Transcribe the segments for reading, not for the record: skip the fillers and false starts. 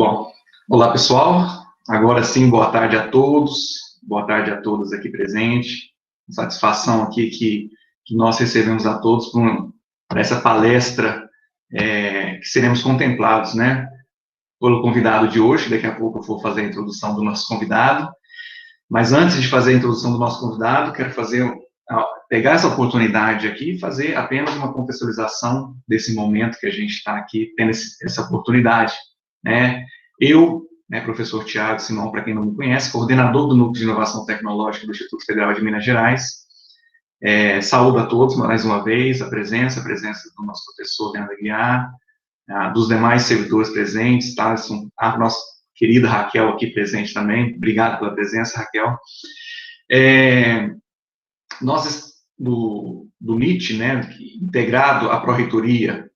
Bom, olá pessoal, agora sim, boa tarde a todos, boa tarde a todas aqui presentes, satisfação aqui que nós recebemos a todos por essa palestra que seremos contemplados, né, pelo convidado de hoje. Daqui a pouco eu vou fazer a introdução do nosso convidado, mas antes de fazer a introdução do nosso convidado, quero pegar essa oportunidade aqui e fazer apenas uma contextualização desse momento que a gente está aqui tendo essa oportunidade, né? Eu, né, professor Tiago Simão, para quem não me conhece, coordenador do Núcleo de Inovação Tecnológica do Instituto Federal de Minas Gerais. Saúdo a todos mais uma vez, a presença do nosso professor Leandro Aguiar, dos demais servidores presentes, tá? A nossa querida Raquel aqui presente também. Obrigado pela presença, Raquel. Nós, do NIT, né, integrado à Pró-Reitoria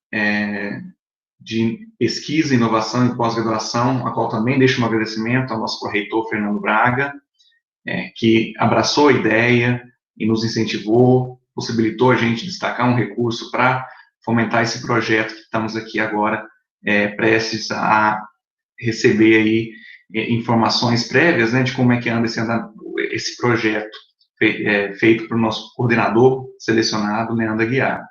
de Pesquisa, Inovação e Pós-Graduação, a qual também deixo um agradecimento ao nosso pró-reitor, Fernando Braga, que abraçou a ideia e nos incentivou, possibilitou a gente destacar um recurso para fomentar esse projeto que estamos aqui agora prestes a receber aí informações prévias, né, de como é que anda esse projeto feito pelo nosso coordenador selecionado, Leandro Aguiar.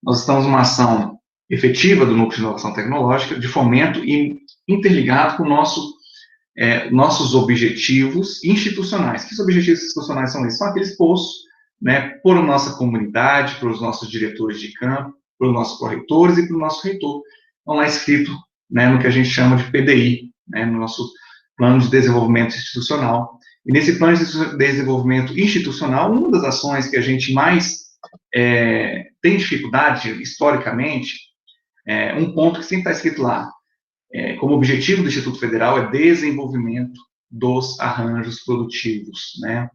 Nós estamos numa ação efetiva do Núcleo de Inovação Tecnológica, de fomento e interligado com nossos objetivos institucionais. Que objetivos institucionais são esses? São aqueles postos, né, por nossa comunidade, pelos nossos diretores de campo, pelos nossos corretores e pelo nosso reitor. Estão lá escrito, né, no que a gente chama de PDI, né, no nosso Plano de Desenvolvimento Institucional. E nesse Plano de Desenvolvimento Institucional, uma das ações que a gente mais tem dificuldade, historicamente, um ponto que sempre está escrito lá, como objetivo do Instituto Federal é desenvolvimento dos arranjos produtivos, né?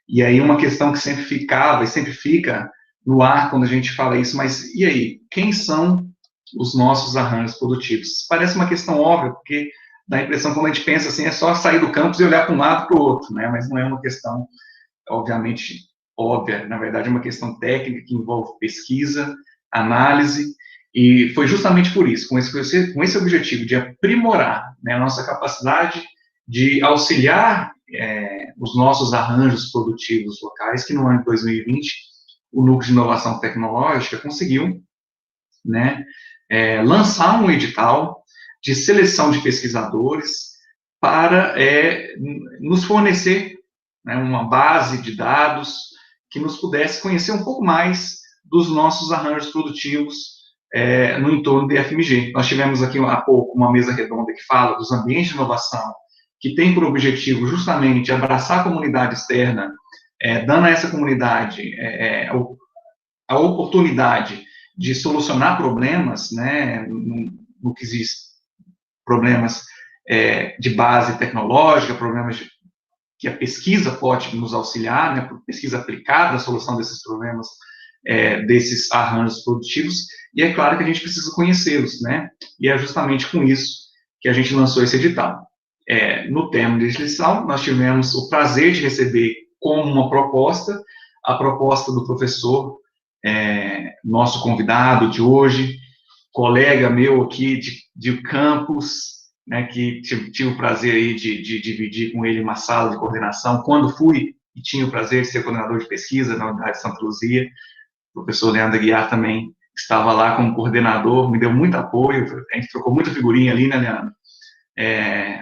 E aí uma questão que sempre ficava e sempre fica no ar quando a gente fala isso, mas e aí, quem são os nossos arranjos produtivos? Parece uma questão óbvia, porque dá a impressão, quando a gente pensa assim, é só sair do campus e olhar para um lado e para o outro, né? Mas não é uma questão, obviamente, óbvia. Na verdade, é uma questão técnica que envolve pesquisa, análise, e foi justamente por isso, com esse objetivo de aprimorar, né, a nossa capacidade de auxiliar os nossos arranjos produtivos locais, que no ano de 2020, o Núcleo de Inovação Tecnológica conseguiu, né, lançar um edital de seleção de pesquisadores para nos fornecer, né, uma base de dados que nos pudesse conhecer um pouco mais dos nossos arranjos produtivos no entorno do IFMG. Nós tivemos aqui há pouco uma mesa redonda que fala dos ambientes de inovação, que tem por objetivo justamente abraçar a comunidade externa, dando a essa comunidade a oportunidade de solucionar problemas, né, no que existe, problemas de base tecnológica, problemas que a pesquisa pode nos auxiliar, né, pesquisa aplicada à solução desses problemas, desses arranjos produtivos, e é claro que a gente precisa conhecê-los, né, e é justamente com isso que a gente lançou esse edital. No término desse edital, nós tivemos o prazer de receber como uma proposta, a proposta do professor, nosso convidado de hoje, colega meu aqui de campus, né, que tive o prazer aí de dividir com ele uma sala de coordenação, quando fui e tinha o prazer de ser coordenador de pesquisa na Unidade de Santa Luzia. O professor Leandro Aguiar também estava lá como coordenador, me deu muito apoio, a gente trocou muita figurinha ali, né, Leandro?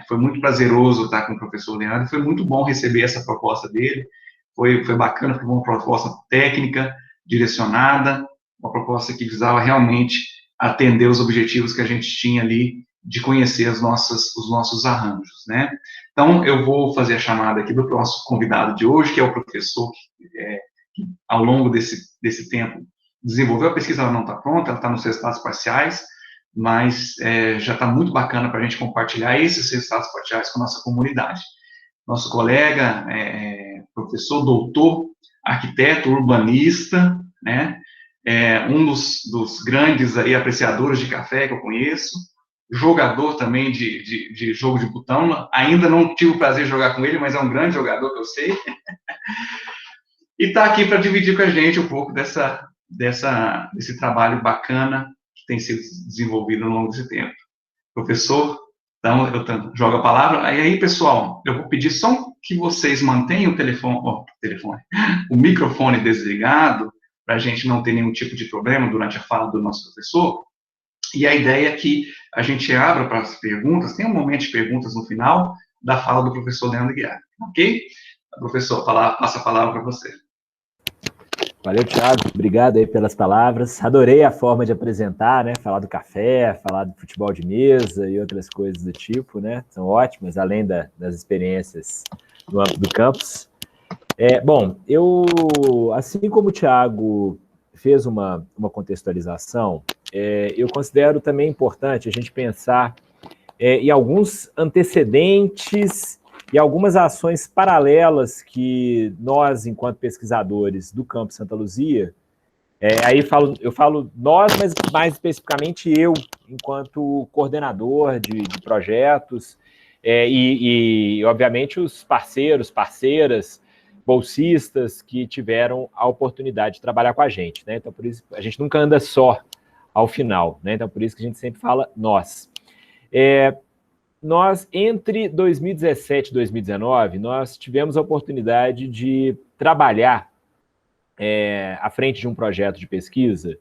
Foi muito prazeroso estar com o professor Leandro, foi muito bom receber essa proposta dele, foi bacana, foi uma proposta técnica, direcionada, uma proposta que visava realmente atender os objetivos que a gente tinha ali de conhecer os nossos arranjos, né? Então, eu vou fazer a chamada aqui do nosso convidado de hoje, que é o professor que ao longo desse tempo, desenvolveu a pesquisa. Ela não está pronta, ela está nos resultados parciais, mas já está muito bacana para a gente compartilhar esses resultados parciais com a nossa comunidade. Nosso colega, professor, doutor, arquiteto, urbanista, né? Um dos grandes aí apreciadores de café que eu conheço, jogador também de jogo de botão. Ainda não tive o prazer de jogar com ele, mas é um grande jogador, que eu sei. E está aqui para dividir com a gente um pouco desse trabalho bacana que tem sido desenvolvido ao longo desse tempo. Professor, Então, jogo a palavra. Aí, pessoal, eu vou pedir só que vocês mantenham o microfone desligado, para a gente não ter nenhum tipo de problema durante a fala do nosso professor. E a ideia é que a gente abra para as perguntas, tem um momento de perguntas no final da fala do professor Leandro Guiar, ok? Professor, passa a palavra para você. Valeu, Thiago. Obrigado aí pelas palavras. Adorei a forma de apresentar, né? Falar do café, falar do futebol de mesa e outras coisas do tipo, né? São ótimas, além das experiências no âmbito do campus. Bom, assim como o Thiago fez uma contextualização, eu considero também importante a gente pensar em alguns antecedentes e algumas ações paralelas que nós, enquanto pesquisadores do Campo Santa Luzia, aí eu falo nós, mas mais especificamente eu, enquanto coordenador de projetos, obviamente, os parceiros, parceiras, bolsistas que tiveram a oportunidade de trabalhar com a gente, né? Então, por isso, a gente nunca anda só ao final, né? Então, por isso que a gente sempre fala nós. Nós, entre 2017 e 2019, nós tivemos a oportunidade de trabalhar à frente de um projeto de pesquisa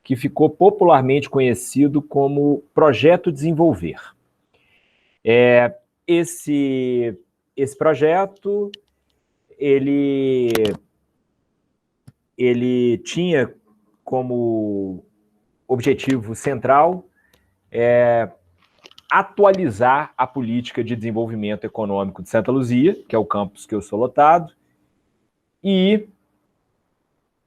que ficou popularmente conhecido como Projeto Desenvolver. Esse projeto, ele tinha como objetivo central atualizar a política de desenvolvimento econômico de Santa Luzia, que é o campus que eu sou lotado, e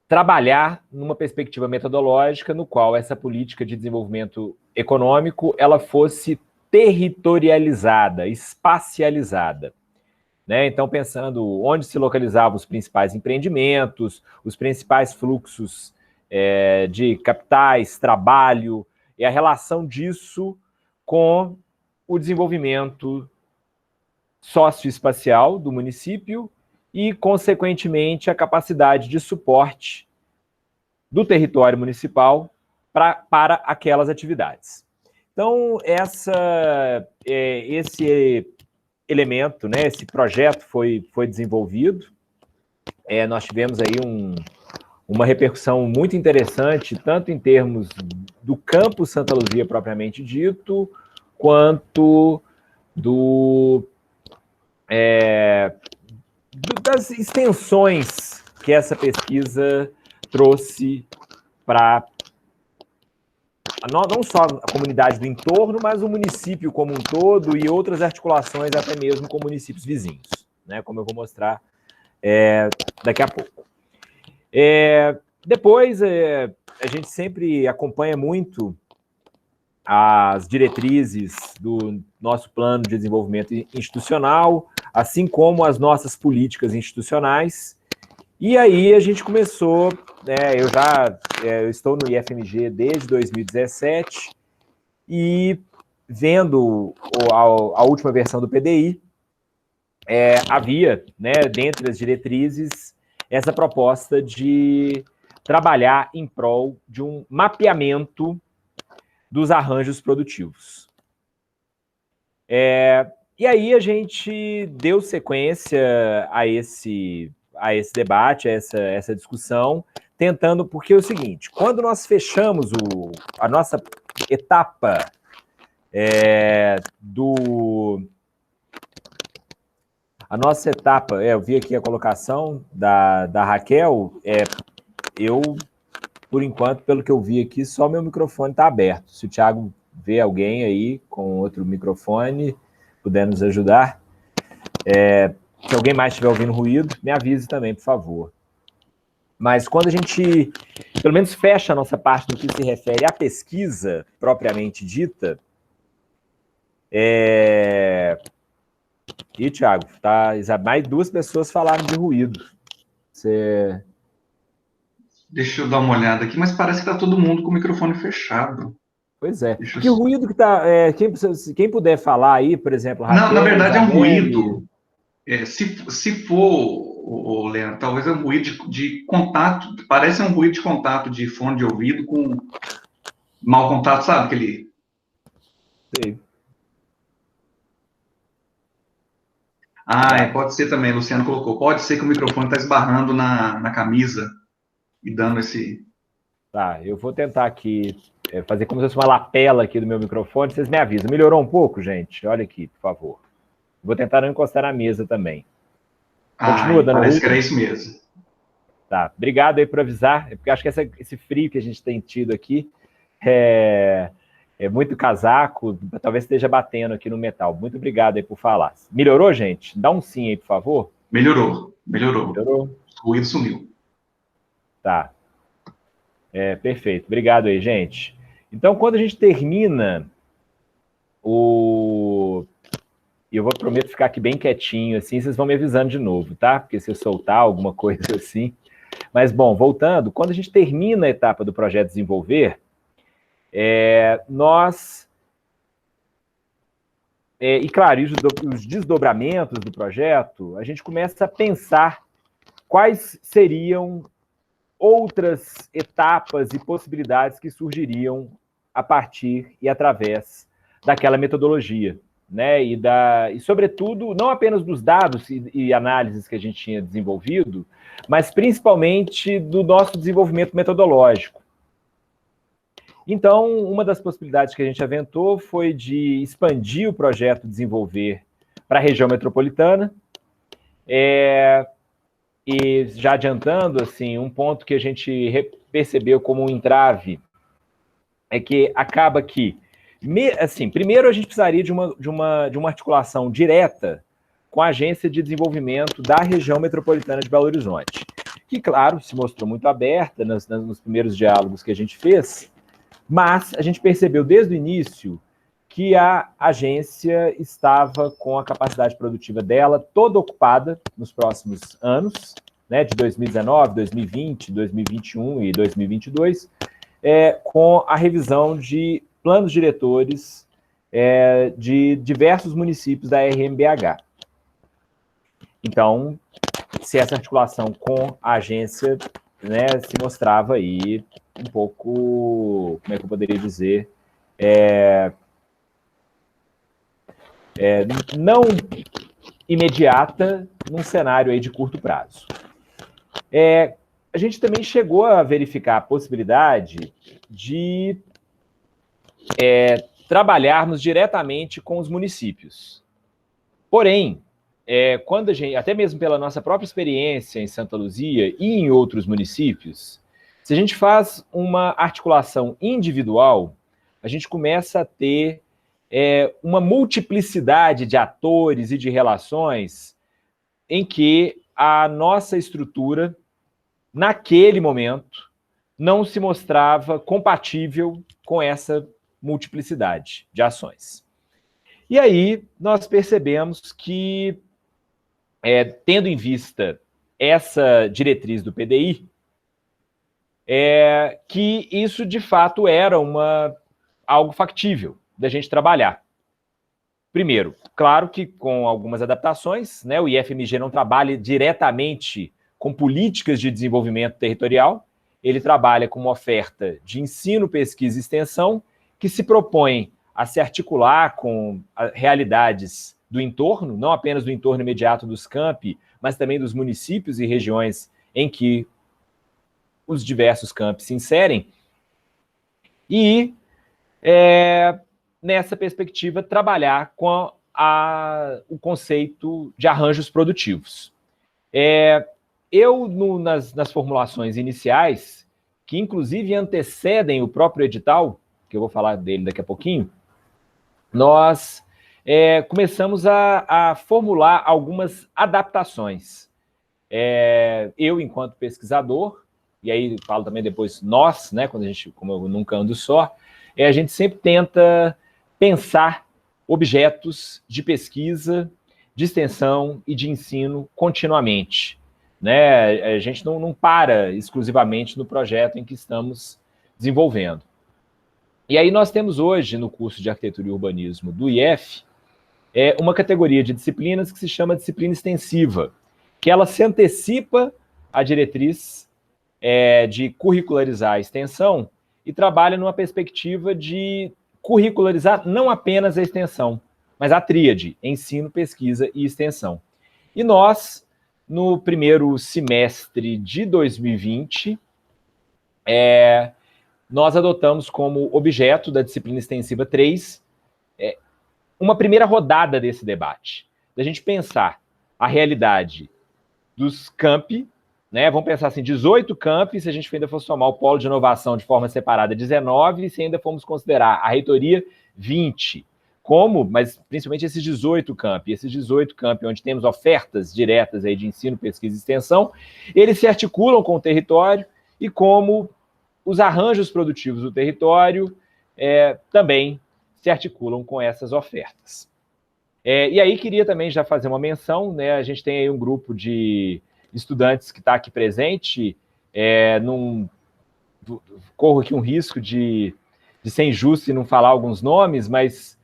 trabalhar numa perspectiva metodológica no qual essa política de desenvolvimento econômico ela fosse territorializada, espacializada. Né? Então, pensando onde se localizavam os principais empreendimentos, os principais fluxos de capitais, trabalho, e a relação disso com o desenvolvimento socioespacial do município e, consequentemente, a capacidade de suporte do território municipal para aquelas atividades. Então, esse elemento, né, esse projeto foi desenvolvido. Nós tivemos aí uma repercussão muito interessante, tanto em termos do campus Santa Luzia propriamente dito, quanto das extensões que essa pesquisa trouxe para não só a comunidade do entorno, mas o município como um todo e outras articulações até mesmo com municípios vizinhos, né, como eu vou mostrar daqui a pouco. Depois, a gente sempre acompanha muito as diretrizes do nosso plano de desenvolvimento institucional, assim como as nossas políticas institucionais. E aí a gente começou, eu estou no IFMG desde 2017 e vendo a última versão do PDI, havia, né, dentre as diretrizes, essa proposta de trabalhar em prol de um mapeamento dos arranjos produtivos. E aí a gente deu sequência a esse debate, a essa discussão, tentando, porque é o seguinte, quando nós fechamos a nossa etapa eu vi aqui a colocação da Raquel, eu, por enquanto, pelo que eu vi aqui, só meu microfone está aberto. Se o Thiago vê alguém aí com outro microfone, puder nos ajudar, se alguém mais estiver ouvindo ruído, me avise também, por favor. Mas quando a gente, pelo menos, fecha a nossa parte no que se refere à pesquisa propriamente dita, E, Thiago, mais 2 pessoas falaram de ruído. Deixa eu dar uma olhada aqui, mas parece que está todo mundo com o microfone fechado. Pois é. Que ruído que está... quem puder falar aí, por exemplo, Raquel, Não, na verdade Isabelle... é um ruído. Se for, Leandro, talvez é um ruído de contato, parece um ruído de contato de fone de ouvido com mau contato, sabe? Aquele... Sei. Pode ser também, o Luciano colocou. Pode ser que o microfone está esbarrando na camisa e dando esse... Tá, eu vou tentar aqui fazer como se fosse uma lapela aqui do meu microfone. Vocês me avisam. Melhorou um pouco, gente? Olha aqui, por favor. Vou tentar não encostar na mesa também. Continua dando parece ruim? que era isso mesmo. Tá, obrigado aí por avisar, porque acho que esse frio que a gente tem tido aqui é muito casaco, talvez esteja batendo aqui no metal. Muito obrigado aí por falar. Melhorou, gente? Dá um sim aí, por favor. Melhorou. Melhorou? O ruído sumiu. Tá. Perfeito. Obrigado aí, gente. Então, quando a gente termina eu prometo ficar aqui bem quietinho, assim, vocês vão me avisando de novo, tá? Porque se eu soltar alguma coisa assim... Mas, bom, voltando, quando a gente termina a etapa do projeto desenvolver, nós... e, claro, os desdobramentos do projeto, a gente começa a pensar quais seriam outras etapas e possibilidades que surgiriam a partir e através daquela metodologia, né? E sobretudo, não apenas dos dados e análises que a gente tinha desenvolvido, mas principalmente do nosso desenvolvimento metodológico. Então, uma das possibilidades que a gente aventou foi de expandir o projeto Desenvolver para a região metropolitana, e já adiantando, assim, um ponto que a gente percebeu como um entrave é que acaba que, assim, primeiro a gente precisaria de uma articulação direta com a Agência de Desenvolvimento da região metropolitana de Belo Horizonte, que, claro, se mostrou muito aberta nos primeiros diálogos que a gente fez, mas a gente percebeu desde o início que a agência estava com a capacidade produtiva dela toda ocupada nos próximos anos, né, de 2019, 2020, 2021 e 2022, com a revisão de planos diretores de diversos municípios da RMBH. Então, se essa articulação com a agência, né, se mostrava aí um pouco, como é que eu poderia dizer, não imediata num cenário aí de curto prazo. A gente também chegou a verificar a possibilidade de trabalharmos diretamente com os municípios. Porém, quando a gente, até mesmo pela nossa própria experiência em Santa Luzia e em outros municípios, se a gente faz uma articulação individual, a gente começa a ter uma multiplicidade de atores e de relações em que a nossa estrutura, naquele momento, não se mostrava compatível com essa multiplicidade de ações. E aí nós percebemos que, tendo em vista essa diretriz do PDI, que isso de fato era algo factível da gente trabalhar. Primeiro, claro que com algumas adaptações, né, o IFMG não trabalha diretamente com políticas de desenvolvimento territorial, ele trabalha com uma oferta de ensino, pesquisa e extensão que se propõe a se articular com realidades do entorno, não apenas do entorno imediato dos campi, mas também dos municípios e regiões em que os diversos campi se inserem. E, nessa perspectiva, trabalhar com o conceito de arranjos produtivos. Nas formulações iniciais, que inclusive antecedem o próprio edital, que eu vou falar dele daqui a pouquinho, nós começamos a formular algumas adaptações. Eu, enquanto pesquisador, e aí falo também depois nós, né, quando a gente, como eu nunca ando só, a gente sempre tenta pensar objetos de pesquisa, de extensão e de ensino continuamente. Né? A gente não para exclusivamente no projeto em que estamos desenvolvendo. E aí nós temos hoje, no curso de Arquitetura e Urbanismo do IF, uma categoria de disciplinas que se chama disciplina extensiva, que ela se antecipa à diretriz de curricularizar a extensão e trabalha numa perspectiva de curricularizar não apenas a extensão, mas a tríade, ensino, pesquisa e extensão. E nós, no primeiro semestre de 2020, nós adotamos como objeto da disciplina extensiva 3 uma primeira rodada desse debate, da gente pensar a realidade dos campi, né? Vamos pensar assim, 18 campi, se a gente ainda fosse somar o polo de inovação de forma separada, 19, se ainda formos considerar a reitoria, 20. Como, mas principalmente esses 18 campi, onde temos ofertas diretas aí de ensino, pesquisa e extensão, eles se articulam com o território e como os arranjos produtivos do território também se articulam com essas ofertas. E aí queria também já fazer uma menção, né? A gente tem aí um grupo de estudantes que está aqui presente, corro aqui um risco de ser injusto e não falar alguns nomes, mas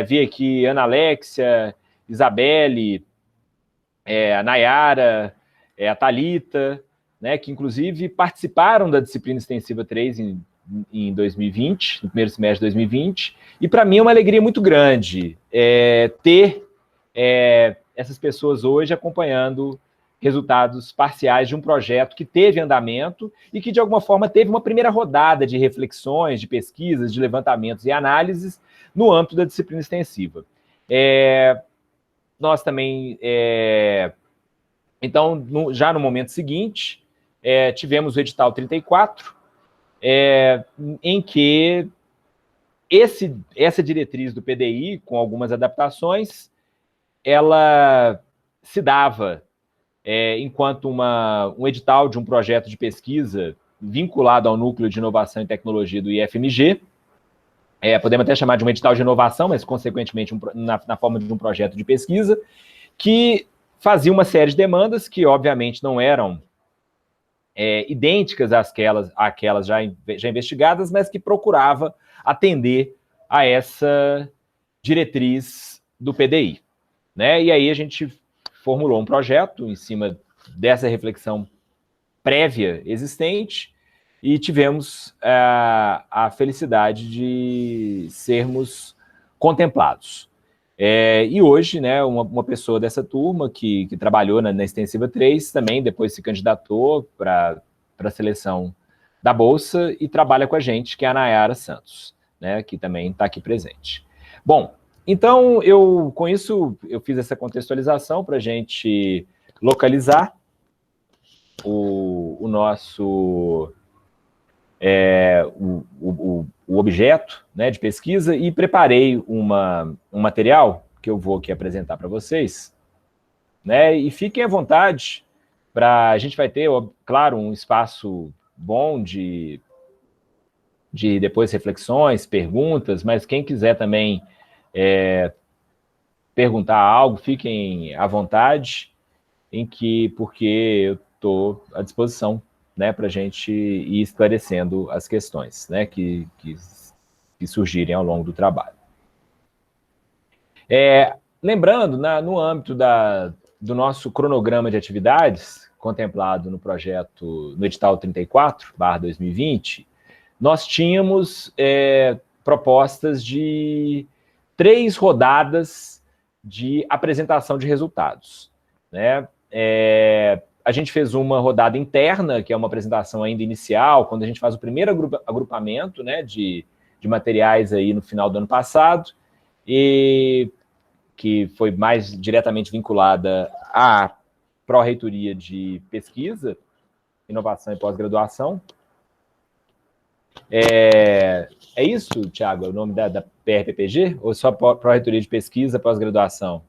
vi aqui Ana Alexia, Isabelle, a Nayara, a Thalita, né, que inclusive participaram da disciplina extensiva 3 em 2020, no primeiro semestre de 2020, e para mim é uma alegria muito grande ter essas pessoas hoje acompanhando resultados parciais de um projeto que teve andamento e que, de alguma forma, teve uma primeira rodada de reflexões, de pesquisas, de levantamentos e análises no âmbito da disciplina extensiva. Nós também, então, já no momento seguinte, tivemos o edital 34, em que essa diretriz do PDI, com algumas adaptações, ela se dava enquanto um edital de um projeto de pesquisa vinculado ao Núcleo de Inovação e Tecnologia do IFMG, podemos até chamar de um edital de inovação, mas, consequentemente, na forma de um projeto de pesquisa, que fazia uma série de demandas que, obviamente, não eram idênticas àquelas já investigadas, mas que procurava atender a essa diretriz do PDI. Né? E aí a gente formulou um projeto em cima dessa reflexão prévia existente e tivemos a felicidade de sermos contemplados. E hoje, né, uma pessoa dessa turma que trabalhou na Extensiva 3 também depois se candidatou para a seleção da Bolsa e trabalha com a gente, que é a Nayara Santos, né, que também está aqui presente. Bom, então, com isso, eu fiz essa contextualização para a gente localizar o nosso o objeto, né, de pesquisa e preparei um material que eu vou aqui apresentar para vocês, né, e fiquem à vontade, a gente vai ter, claro, um espaço bom de depois reflexões, perguntas, mas quem quiser também perguntar algo, fiquem à vontade, porque eu estou à disposição, né, para a gente ir esclarecendo as questões, né, que surgirem ao longo do trabalho. Lembrando, no âmbito do nosso cronograma de atividades, contemplado no projeto, no edital 34/2020, nós tínhamos propostas de 3 rodadas de apresentação de resultados, né? A gente fez uma rodada interna, que é uma apresentação ainda inicial, quando a gente faz o primeiro agrupamento, né, de materiais aí no final do ano passado, e que foi mais diretamente vinculada à Pró-Reitoria de Pesquisa, Inovação e Pós-Graduação. É isso, Thiago, é o nome da PRPPG? Ou só Pró-Reitoria de Pesquisa, Pós-Graduação?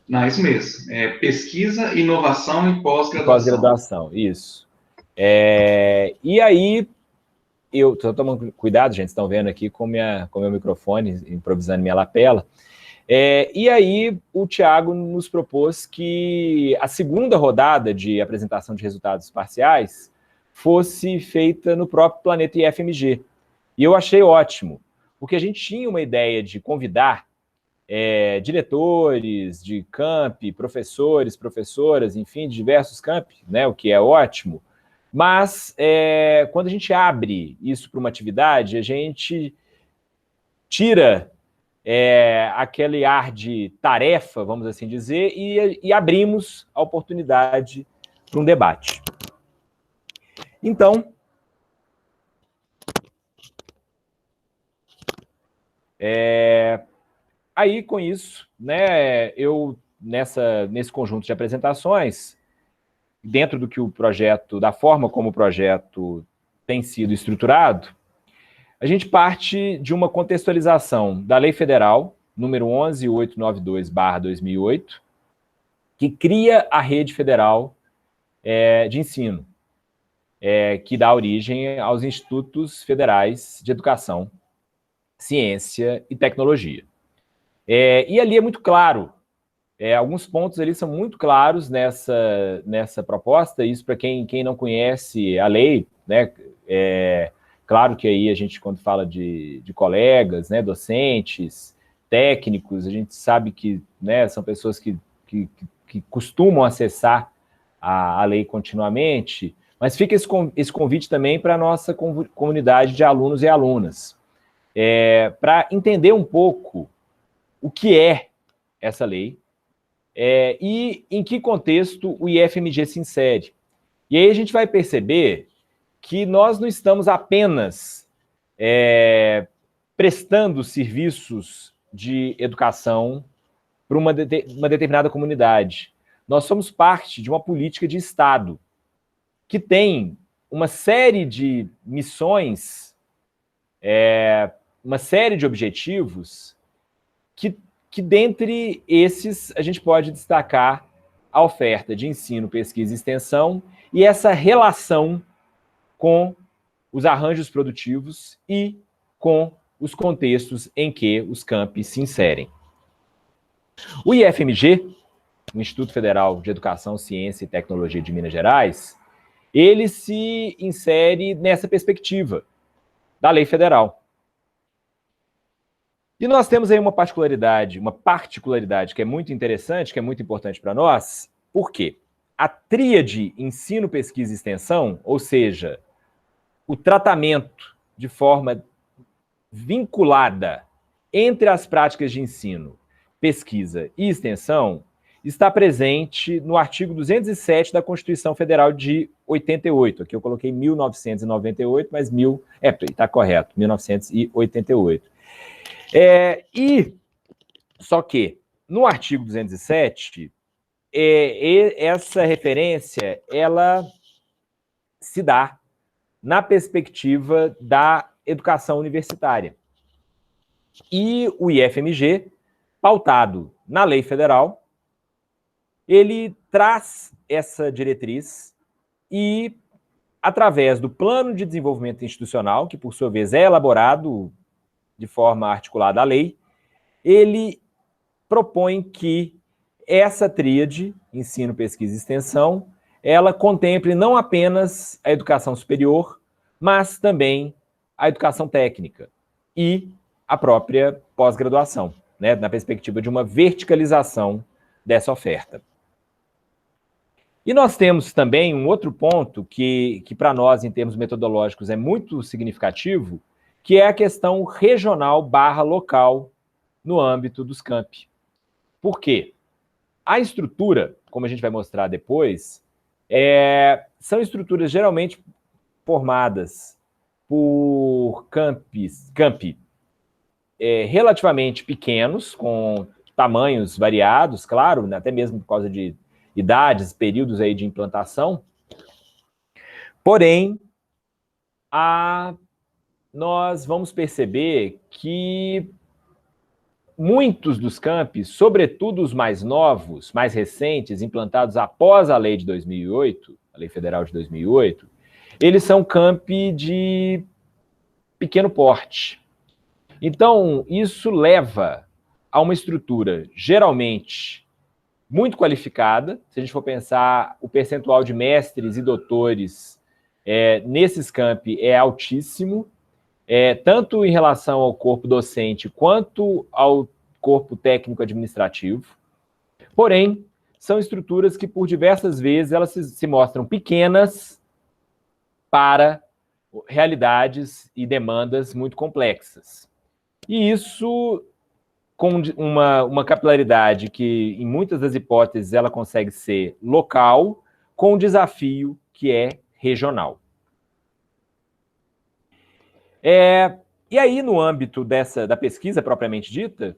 Não, isso mesmo. Pesquisa, inovação e pós-graduação. Pós-graduação, isso. E aí, eu estou tomando cuidado, gente, estão vendo aqui com meu microfone, improvisando minha lapela. E aí, o Thiago nos propôs que a segunda rodada de apresentação de resultados parciais fosse feita no próprio Planeta IFMG. E eu achei ótimo, porque a gente tinha uma ideia de convidar diretores de campi, professores, professoras, enfim, de diversos campi, né, o que é ótimo, mas quando a gente abre isso para uma atividade, a gente tira aquele ar de tarefa, vamos assim dizer, e abrimos a oportunidade para um debate. Então, aí, com isso, né, eu, nesse conjunto de apresentações, dentro do que o projeto, da forma como o projeto tem sido estruturado, a gente parte de uma contextualização da Lei Federal, número 11.892/2008, que cria a Rede Federal de Ensino, que dá origem aos Institutos Federais de Educação, Ciência e Tecnologia. E ali é muito claro, alguns pontos ali são muito claros nessa proposta, isso para quem não conhece a lei, né? Claro que aí a gente, quando fala de colegas, né, docentes, técnicos, a gente sabe que, né, são pessoas que costumam acessar a lei continuamente, mas fica esse convite também para a nossa comunidade de alunos e alunas, para entender um pouco o que é essa lei e em que contexto o IFMG se insere. E aí a gente vai perceber que nós não estamos apenas prestando serviços de educação para uma determinada comunidade. Nós somos parte de uma política de Estado que tem uma série de missões, uma série de objetivos que dentre esses a gente pode destacar a oferta de ensino, pesquisa e extensão e essa relação com os arranjos produtivos e com os contextos em que os campi se inserem. O IFMG, o Instituto Federal de Educação, Ciência e Tecnologia de Minas Gerais, ele se insere nessa perspectiva da lei federal. E nós temos aí uma particularidade que é muito interessante, que é muito importante para nós, porque a tríade ensino, pesquisa e extensão, ou seja, o tratamento de forma vinculada entre as práticas de ensino, pesquisa e extensão, está presente no artigo 207 da Constituição Federal de 88. Aqui eu coloquei 1998, mas está correto, 1988. Só que, no artigo 207, essa referência, ela se dá na perspectiva da educação universitária. E o IFMG, pautado na lei federal, ele traz essa diretriz e, através do Plano de Desenvolvimento Institucional, que por sua vez é elaborado de forma articulada à lei, ele propõe que essa tríade, ensino, pesquisa e extensão, ela contemple não apenas a educação superior, mas também a educação técnica e a própria pós-graduação, né, na perspectiva de uma verticalização dessa oferta. E nós temos também um outro ponto que para nós, em termos metodológicos, é muito significativo, que é a questão regional/local no âmbito dos campi. Por quê? A estrutura, como a gente vai mostrar depois, são estruturas geralmente formadas por campi relativamente pequenos, com tamanhos variados, claro, até mesmo por causa de idades, períodos aí de implantação. Porém, nós vamos perceber que muitos dos campi, sobretudo os mais novos, mais recentes, implantados após a lei de 2008, a lei federal de 2008, eles são campi de pequeno porte. Então, isso leva a uma estrutura geralmente muito qualificada. Se a gente for pensar, o percentual de mestres e doutores nesses campi é altíssimo, tanto em relação ao corpo docente quanto ao corpo técnico-administrativo. Porém, são estruturas que, por diversas vezes, elas se mostram pequenas para realidades e demandas muito complexas. E isso com uma capilaridade que, em muitas das hipóteses, ela consegue ser local, com um desafio que é regional. E aí, no âmbito da pesquisa propriamente dita,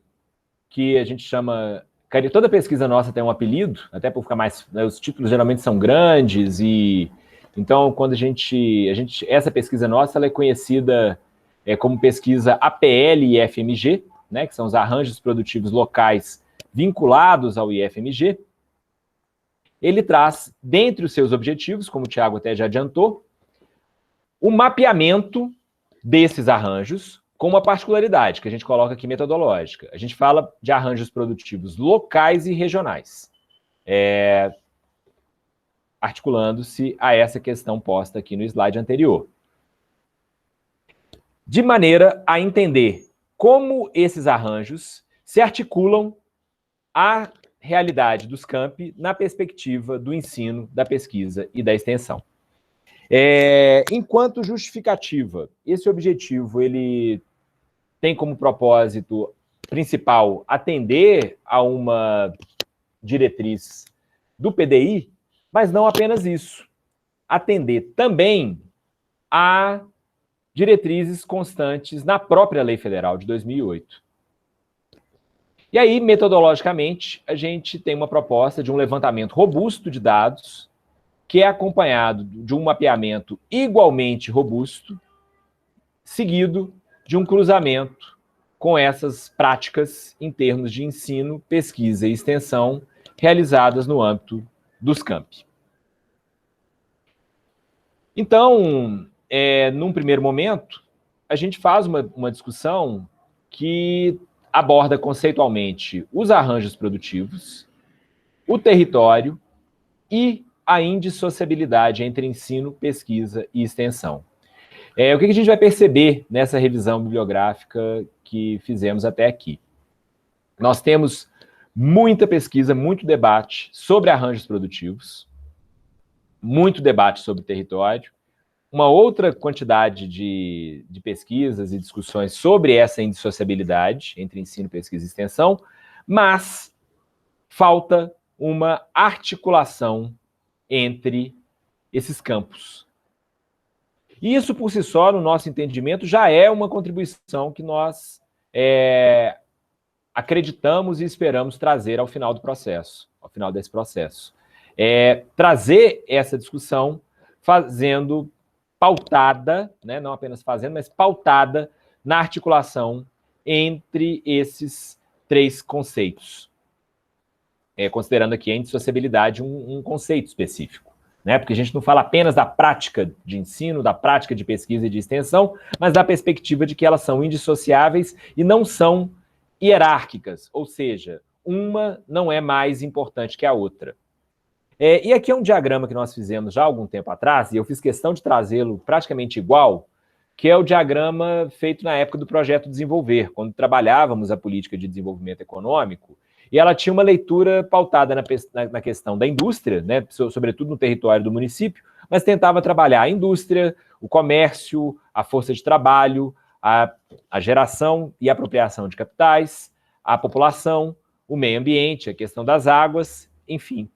que a gente chama... Toda pesquisa nossa tem um apelido, até por ficar mais... Né, os títulos geralmente são grandes, e então, quando essa pesquisa nossa, ela é conhecida como pesquisa APL e IFMG, né, que são os arranjos produtivos locais vinculados ao IFMG. Ele traz, dentre os seus objetivos, como o Thiago até já adiantou, o mapeamento desses arranjos com uma particularidade, que a gente coloca aqui metodológica. A gente fala de arranjos produtivos locais e regionais, articulando-se a essa questão posta aqui no slide anterior. De maneira a entender como esses arranjos se articulam à realidade dos campi na perspectiva do ensino, da pesquisa e da extensão. Enquanto justificativa, esse objetivo ele tem como propósito principal atender a uma diretriz do PDI, mas não apenas isso, atender também a diretrizes constantes na própria Lei Federal de 2008. E aí, metodologicamente, a gente tem uma proposta de um levantamento robusto de dados, que é acompanhado de um mapeamento igualmente robusto, seguido de um cruzamento com essas práticas em termos de ensino, pesquisa e extensão realizadas no âmbito dos campi. Então, num primeiro momento, a gente faz uma discussão que aborda conceitualmente os arranjos produtivos, o território e a indissociabilidade entre ensino, pesquisa e extensão. O que a gente vai perceber nessa revisão bibliográfica que fizemos até aqui? Nós temos muita pesquisa, muito debate sobre arranjos produtivos, muito debate sobre território, uma outra quantidade de pesquisas e discussões sobre essa indissociabilidade entre ensino, pesquisa e extensão, mas falta uma articulação entre esses campos. E isso, por si só, no nosso entendimento, já é uma contribuição que nós acreditamos e esperamos trazer ao final do processo, ao final desse processo. Trazer essa discussão pautada, né, não apenas fazendo, mas pautada na articulação entre esses três conceitos. Considerando aqui a indissociabilidade um conceito específico, né, porque a gente não fala apenas da prática de ensino, da prática de pesquisa e de extensão, mas da perspectiva de que elas são indissociáveis e não são hierárquicas, ou seja, uma não é mais importante que a outra. E aqui é um diagrama que nós fizemos já há algum tempo atrás, e eu fiz questão de trazê-lo praticamente igual, que é o diagrama feito na época do Projeto Desenvolver, quando trabalhávamos a política de desenvolvimento econômico, e ela tinha uma leitura pautada na questão da indústria, né, sobretudo no território do município, mas tentava trabalhar a indústria, o comércio, a força de trabalho, a geração e apropriação de capitais, a população, o meio ambiente, a questão das águas, enfim.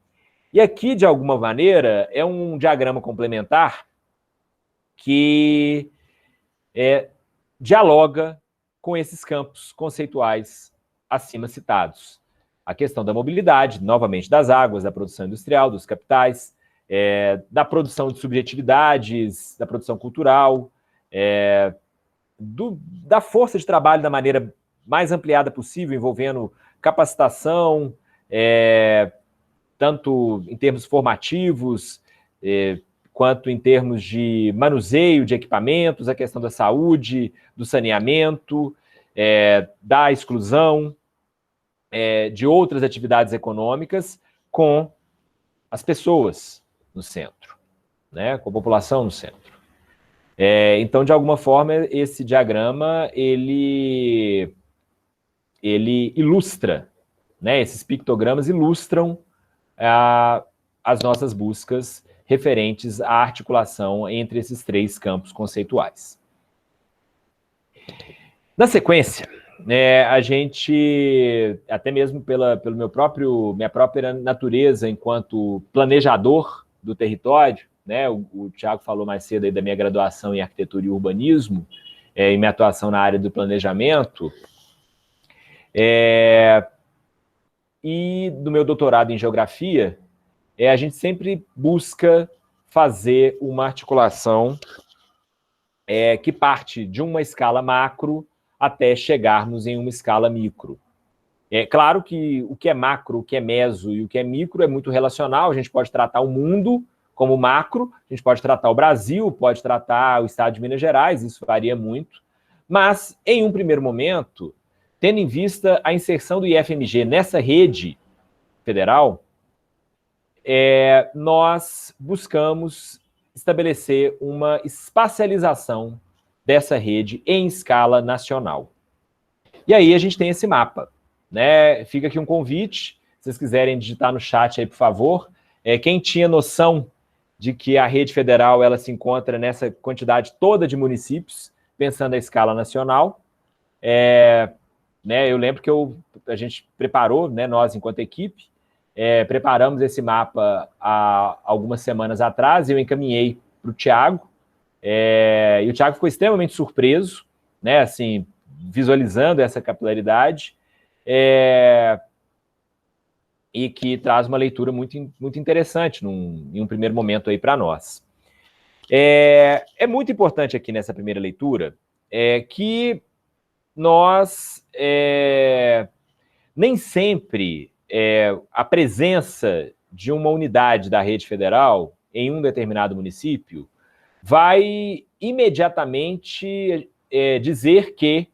E aqui, de alguma maneira, é um diagrama complementar que dialoga com esses campos conceituais acima citados. A questão da mobilidade, novamente, das águas, da produção industrial, dos capitais, da produção de subjetividades, da produção cultural, da força de trabalho da maneira mais ampliada possível, envolvendo capacitação, tanto em termos formativos, quanto em termos de manuseio de equipamentos, a questão da saúde, do saneamento, da exclusão, de outras atividades econômicas, com as pessoas no centro, né, com a população no centro. Então, de alguma forma, esse diagrama, ele ilustra, né, esses pictogramas ilustram as nossas buscas referentes à articulação entre esses três campos conceituais. Na sequência, a gente, até mesmo pelo minha própria natureza enquanto planejador do território, né? O Thiago falou mais cedo aí da minha graduação em arquitetura e urbanismo, e minha atuação na área do planejamento, e do meu doutorado em geografia, a gente sempre busca fazer uma articulação que parte de uma escala macro até chegarmos em uma escala micro. É claro que o que é macro, o que é meso e o que é micro é muito relacional. A gente pode tratar o mundo como macro, a gente pode tratar o Brasil, pode tratar o estado de Minas Gerais, isso varia muito. Mas, em um primeiro momento, tendo em vista a inserção do IFMG nessa rede federal, nós buscamos estabelecer uma espacialização dessa rede em escala nacional. E aí a gente tem esse mapa, né? Fica aqui um convite, se vocês quiserem digitar no chat aí, por favor. Quem tinha noção de que a rede federal ela se encontra nessa quantidade toda de municípios, pensando a escala nacional, né, eu lembro que a gente preparou, né, nós enquanto equipe, preparamos esse mapa há algumas semanas atrás, e eu encaminhei para o Thiago, e o Thiago ficou extremamente surpreso, né, assim, visualizando essa capilaridade, e que traz uma leitura muito, muito interessante em um primeiro momento aí para nós. É muito importante aqui nessa primeira leitura que nós nem sempre a presença de uma unidade da rede federal em um determinado município vai imediatamente dizer que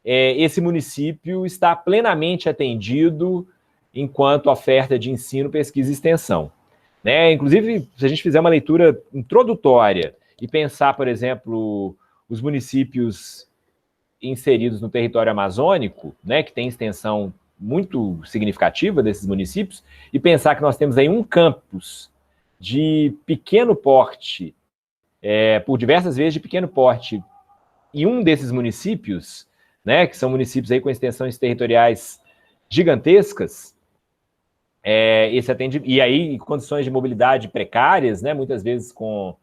esse município está plenamente atendido enquanto oferta de ensino, pesquisa e extensão. Né? Inclusive, se a gente fizer uma leitura introdutória e pensar, por exemplo, os municípios inseridos no território amazônico, né, que tem extensão muito significativa desses municípios, e pensar que nós temos aí um campus de pequeno porte, por diversas vezes de pequeno porte, e um desses municípios, né, que são municípios aí com extensões territoriais gigantescas, esse atendimento, e aí condições de mobilidade precárias, né, muitas vezes com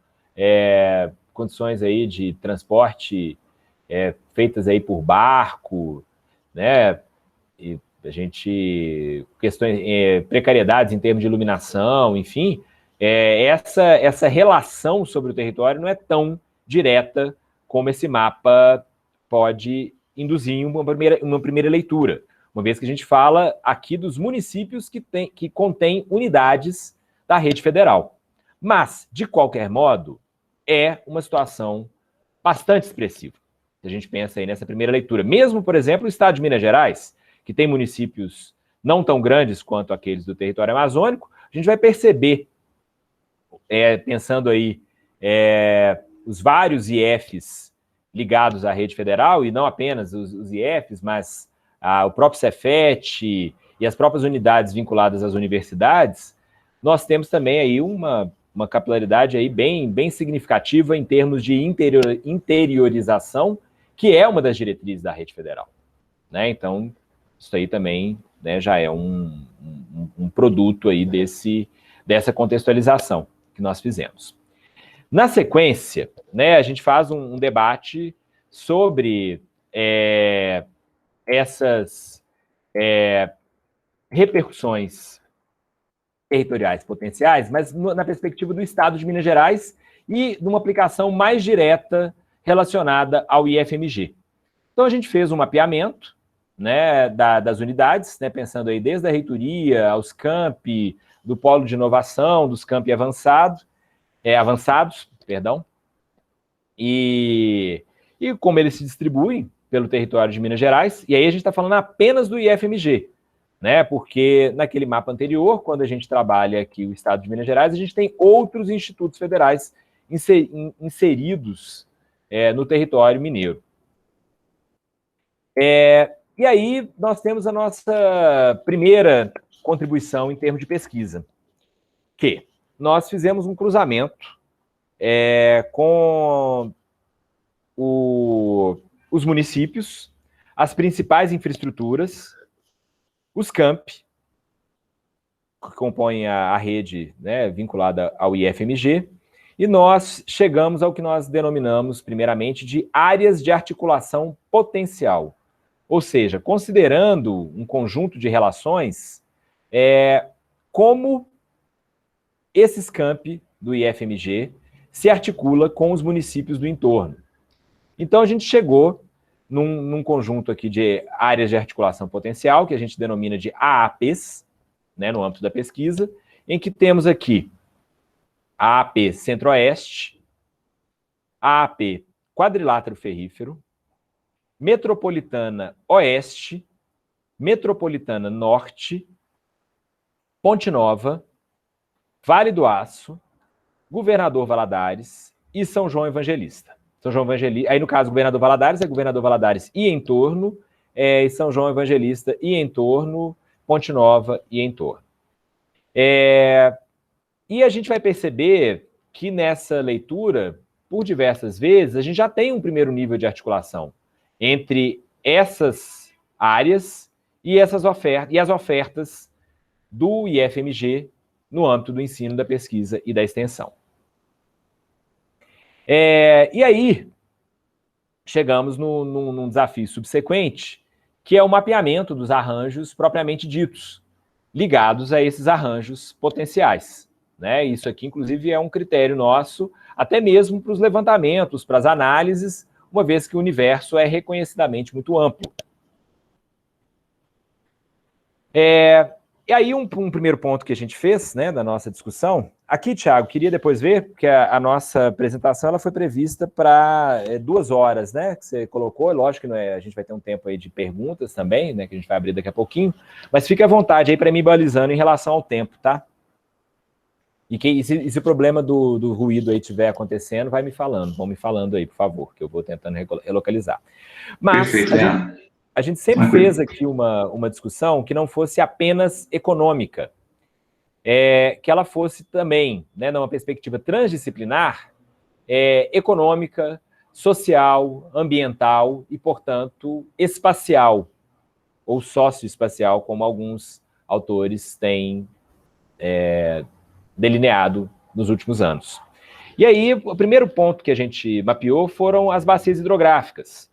condições aí de transporte feitas aí por barco, né, e a gente, questões, precariedades em termos de iluminação, enfim, essa relação sobre o território não é tão direta como esse mapa pode induzir em uma primeira leitura, uma vez que a gente fala aqui dos municípios que contêm unidades da rede federal. Mas, de qualquer modo, é uma situação bastante expressiva. A gente pensa aí nessa primeira leitura. Mesmo, por exemplo, o estado de Minas Gerais, que tem municípios não tão grandes quanto aqueles do território amazônico, a gente vai perceber, pensando aí os vários IFs ligados à rede federal, e não apenas os IFs, mas o próprio Cefet e as próprias unidades vinculadas às universidades, nós temos também aí uma capilaridade aí bem significativa em termos de interiorização, que é uma das diretrizes da rede federal. Né? Então, isso aí também, né, já é um produto aí dessa contextualização que nós fizemos. Na sequência, né, a gente faz um debate sobre essas repercussões territoriais potenciais, mas na perspectiva do Estado de Minas Gerais e numa aplicação mais direta relacionada ao IFMG. Então, a gente fez um mapeamento, né, das unidades, né, pensando aí desde a reitoria, aos campi, do polo de inovação, dos campi avançados, e como eles se distribuem pelo território de Minas Gerais, e aí a gente está falando apenas do IFMG, né, porque naquele mapa anterior, quando a gente trabalha aqui o estado de Minas Gerais, a gente tem outros institutos federais inseridos no território mineiro. E aí nós temos a nossa primeira contribuição em termos de pesquisa, que nós fizemos um cruzamento com os municípios as principais infraestruturas, os campi, que compõem a rede, né, vinculada ao IFMG, e nós chegamos ao que nós denominamos, primeiramente, de áreas de articulação potencial. Ou seja, considerando um conjunto de relações, como esses campi do IFMG se articula com os municípios do entorno. Então, a gente chegou num conjunto aqui de áreas de articulação potencial, que a gente denomina de AAPs, né, no âmbito da pesquisa, em que temos aqui a AAP Centro-Oeste, AAP Quadrilátero Ferrífero, Metropolitana Oeste, Metropolitana Norte, Ponte Nova, Vale do Aço, Governador Valadares e São João Evangelista. São João Evangelista, aí no caso Governador Valadares é Governador Valadares e entorno, e São João Evangelista e entorno, Ponte Nova e entorno. E a gente vai perceber que nessa leitura, por diversas vezes, a gente já tem um primeiro nível de articulação entre essas áreas e essas ofertas, e as ofertas do IFMG no âmbito do ensino, da pesquisa e da extensão. E aí, chegamos num desafio subsequente, que é o mapeamento dos arranjos propriamente ditos, ligados a esses arranjos potenciais. Né? Isso aqui, inclusive, é um critério nosso, até mesmo para os levantamentos, para as análises, uma vez que o universo é reconhecidamente muito amplo. E aí, um primeiro ponto que a gente fez, né, da nossa discussão, aqui, Thiago, queria depois ver, porque a nossa apresentação ela foi prevista para 2 horas, né, que você colocou, lógico que a gente vai ter um tempo aí de perguntas também, né, que a gente vai abrir daqui a pouquinho, mas fique à vontade aí para me balizando em relação ao tempo, tá? E se o problema do ruído aí estiver acontecendo, vão me falando aí, por favor, que eu vou tentando relocalizar. Mas perfeito, a gente sempre fez aqui uma discussão que não fosse apenas econômica, que ela fosse também, né, numa perspectiva transdisciplinar, econômica, social, ambiental e, portanto, espacial, ou socioespacial, como alguns autores têm delineado nos últimos anos. E aí, o primeiro ponto que a gente mapeou foram as bacias hidrográficas,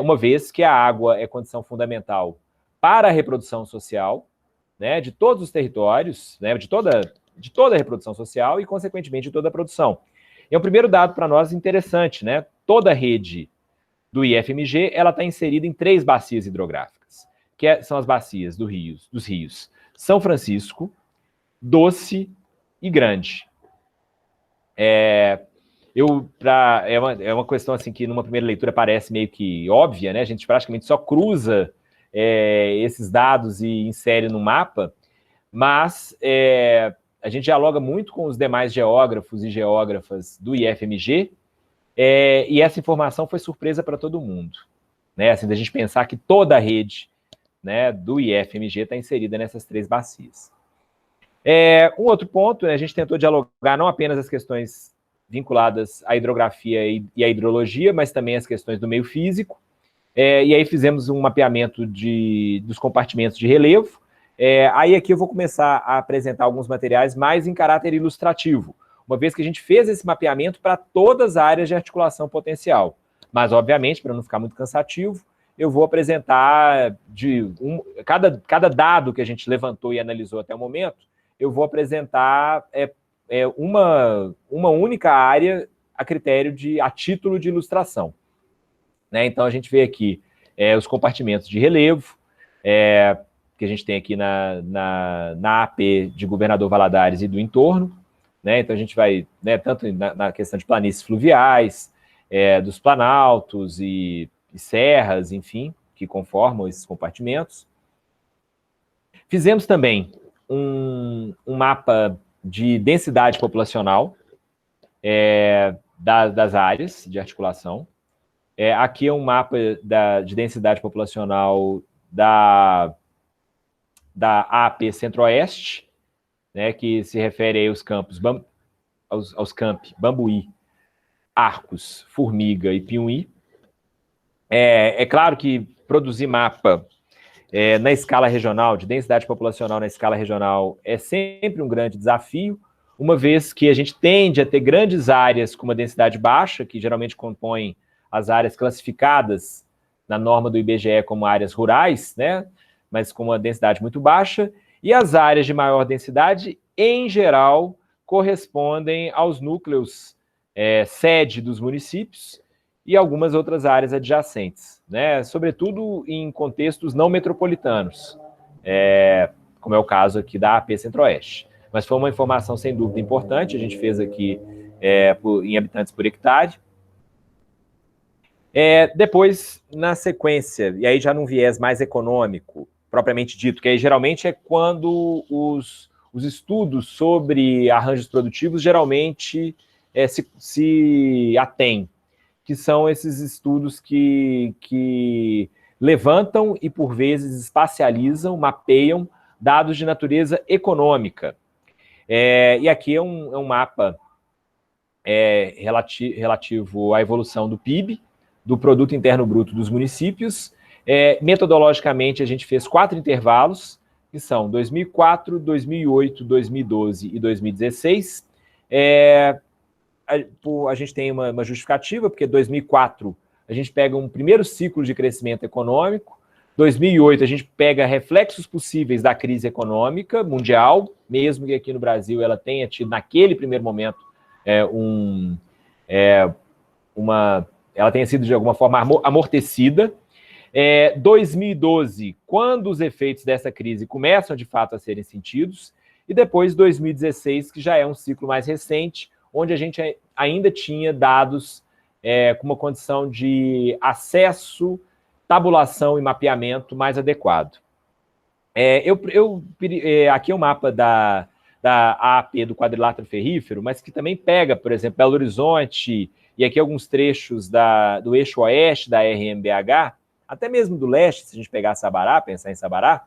uma vez que a água é condição fundamental para a reprodução social, né, de todos os territórios, né, de toda a reprodução social e, consequentemente, de toda a produção. E é um primeiro dado para nós interessante, né? Toda a rede do IFMG ela está inserida em 3 bacias hidrográficas, que são as bacias dos rios São Francisco, Doce e Grande. É uma questão assim que numa primeira leitura parece meio que óbvia, né? A gente praticamente só cruza esses dados e insere no mapa, mas a gente dialoga muito com os demais geógrafos e geógrafas do IFMG, e essa informação foi surpresa para todo mundo, né? Assim, da gente pensar que toda a rede, né, do IFMG está inserida nessas 3 bacias. Um outro ponto, né, a gente tentou dialogar não apenas as questões vinculadas à hidrografia e à hidrologia, mas também as questões do meio físico, e aí fizemos um mapeamento dos compartimentos de relevo. Aí aqui eu vou começar a apresentar alguns materiais mais em caráter ilustrativo, uma vez que a gente fez esse mapeamento para todas as áreas de articulação potencial. Mas, obviamente, para não ficar muito cansativo, eu vou apresentar cada dado que a gente levantou e analisou até o momento, eu vou apresentar uma única área a título de ilustração. Né? Então, a gente vê aqui os compartimentos de relevo, que a gente tem aqui na AP de Governador Valadares e do entorno. Né? Então, a gente vai, né, tanto na questão de planícies fluviais, dos planaltos e serras, enfim, que conformam esses compartimentos. Fizemos também um mapa de densidade populacional das áreas de articulação. Aqui é um mapa de densidade populacional da AP Centro-Oeste, né, que se refere aí aos campi Bambuí, Arcos, Formiga e Piuí. É claro que produzir mapa na escala regional, de densidade populacional na escala regional, é sempre um grande desafio, uma vez que a gente tende a ter grandes áreas com uma densidade baixa, que geralmente compõem as áreas classificadas na norma do IBGE como áreas rurais, né, mas com uma densidade muito baixa, e as áreas de maior densidade, em geral, correspondem aos núcleos sede dos municípios e algumas outras áreas adjacentes, né, sobretudo em contextos não metropolitanos, como é o caso aqui da AP Centro-Oeste. Mas foi uma informação sem dúvida importante, a gente fez aqui em habitantes por hectare. Depois, na sequência, e aí já num viés mais econômico, propriamente dito, que aí geralmente é quando os estudos sobre arranjos produtivos geralmente se atêm, que são esses estudos que levantam e, por vezes, espacializam, mapeiam dados de natureza econômica. E aqui é um mapa relativo à evolução do PIB, do Produto Interno Bruto dos municípios. Metodologicamente, a gente fez 4 intervalos, que são 2004, 2008, 2012 e 2016. A gente tem uma justificativa, porque 2004 a gente pega um primeiro ciclo de crescimento econômico, 2008 a gente pega reflexos possíveis da crise econômica mundial, mesmo que aqui no Brasil ela tenha tido, naquele primeiro momento, ela tenha sido de alguma forma amortecida. 2012, quando os efeitos dessa crise começam de fato a serem sentidos, e depois 2016, que já é um ciclo mais recente, onde a gente ainda tinha dados com uma condição de acesso, tabulação e mapeamento mais adequado. Aqui é o mapa da AAP do quadrilátero ferrífero, mas que também pega, por exemplo, Belo Horizonte, e aqui alguns trechos do eixo oeste da RMBH, até mesmo do leste, se a gente pegar Sabará, pensar em Sabará,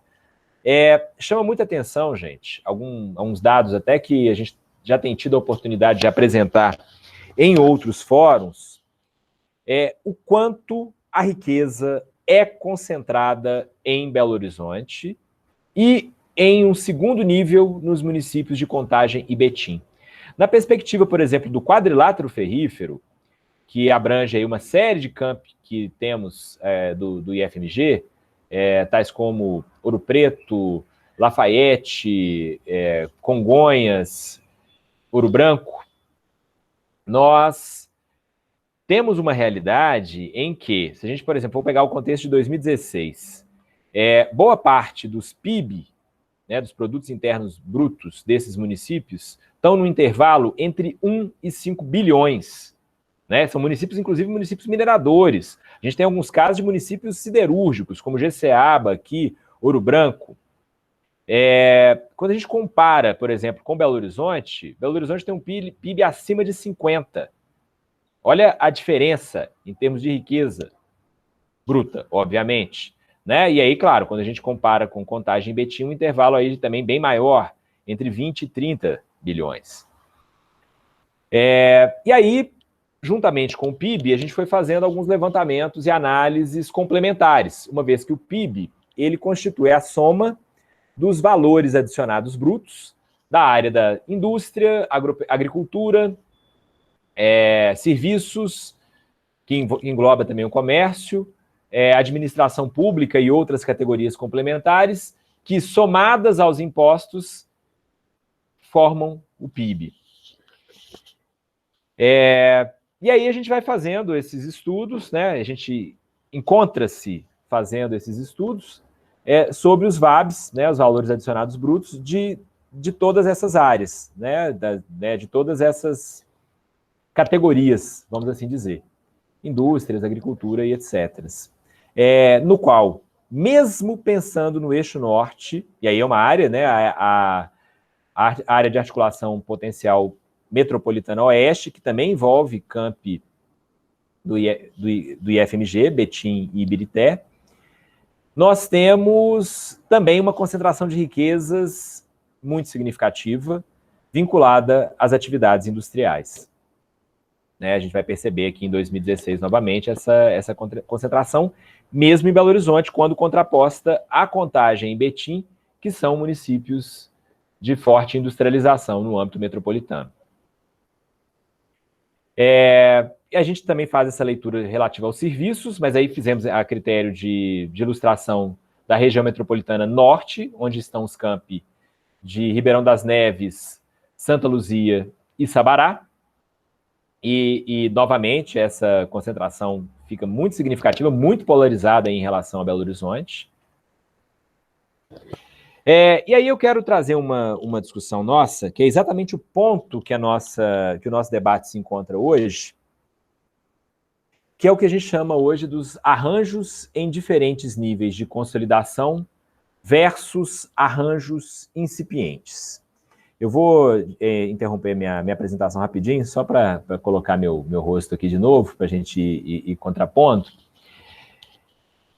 chama muita atenção, gente, alguns dados até que a gente já tem tido a oportunidade de apresentar em outros fóruns, o quanto a riqueza é concentrada em Belo Horizonte e em um segundo nível nos municípios de Contagem e Betim. Na perspectiva, por exemplo, do quadrilátero ferrífero, que abrange aí uma série de campi que temos do IFMG, tais como Ouro Preto, Lafayette, Congonhas, Ouro Branco, nós temos uma realidade em que, se a gente, por exemplo, for pegar o contexto de 2016, boa parte dos PIB, né, dos produtos internos brutos desses municípios, estão no intervalo entre 1 e 5 bilhões. Né? São municípios, inclusive, municípios mineradores. A gente tem alguns casos de municípios siderúrgicos, como Jeceaba, aqui, Ouro Branco. Quando a gente compara, por exemplo, com Belo Horizonte tem um PIB acima de 50. Olha a diferença em termos de riqueza bruta, obviamente. Né? E aí, claro, quando a gente compara com Contagem e Betim, um intervalo aí também bem maior, entre 20 e 30 bilhões. E aí, juntamente com o PIB, a gente foi fazendo alguns levantamentos e análises complementares, uma vez que o PIB ele constitui a soma dos valores adicionados brutos da área da indústria, agricultura, serviços, que engloba também o comércio, administração pública e outras categorias complementares, que, somadas aos impostos, formam o PIB. E aí a gente vai fazendo esses estudos, né? A gente encontra-se fazendo esses estudos sobre os VABs, né, os valores adicionados brutos, de todas essas áreas, né, de todas essas categorias, vamos assim dizer, indústrias, agricultura e etc. No qual, mesmo pensando no eixo norte, e aí é uma área, né, a área de articulação potencial metropolitana oeste, que também envolve campi do IFMG, Betim e Ibirité, nós temos também uma concentração de riquezas muito significativa, vinculada às atividades industriais. né? A gente vai perceber aqui em 2016 novamente essa concentração, mesmo em Belo Horizonte, quando contraposta à Contagem e Betim, que são municípios de forte industrialização no âmbito metropolitano. A gente também faz essa leitura relativa aos serviços, mas aí fizemos a critério de ilustração da região metropolitana norte, onde estão os campi de Ribeirão das Neves, Santa Luzia e Sabará. E novamente, essa concentração fica muito significativa, muito polarizada em relação a Belo Horizonte. E aí eu quero trazer uma discussão nossa, que é exatamente o ponto que o nosso debate se encontra hoje, que é o que a gente chama hoje dos arranjos em diferentes níveis de consolidação versus arranjos incipientes. Eu vou interromper minha apresentação rapidinho, só para colocar meu rosto aqui de novo, para a gente ir contrapondo.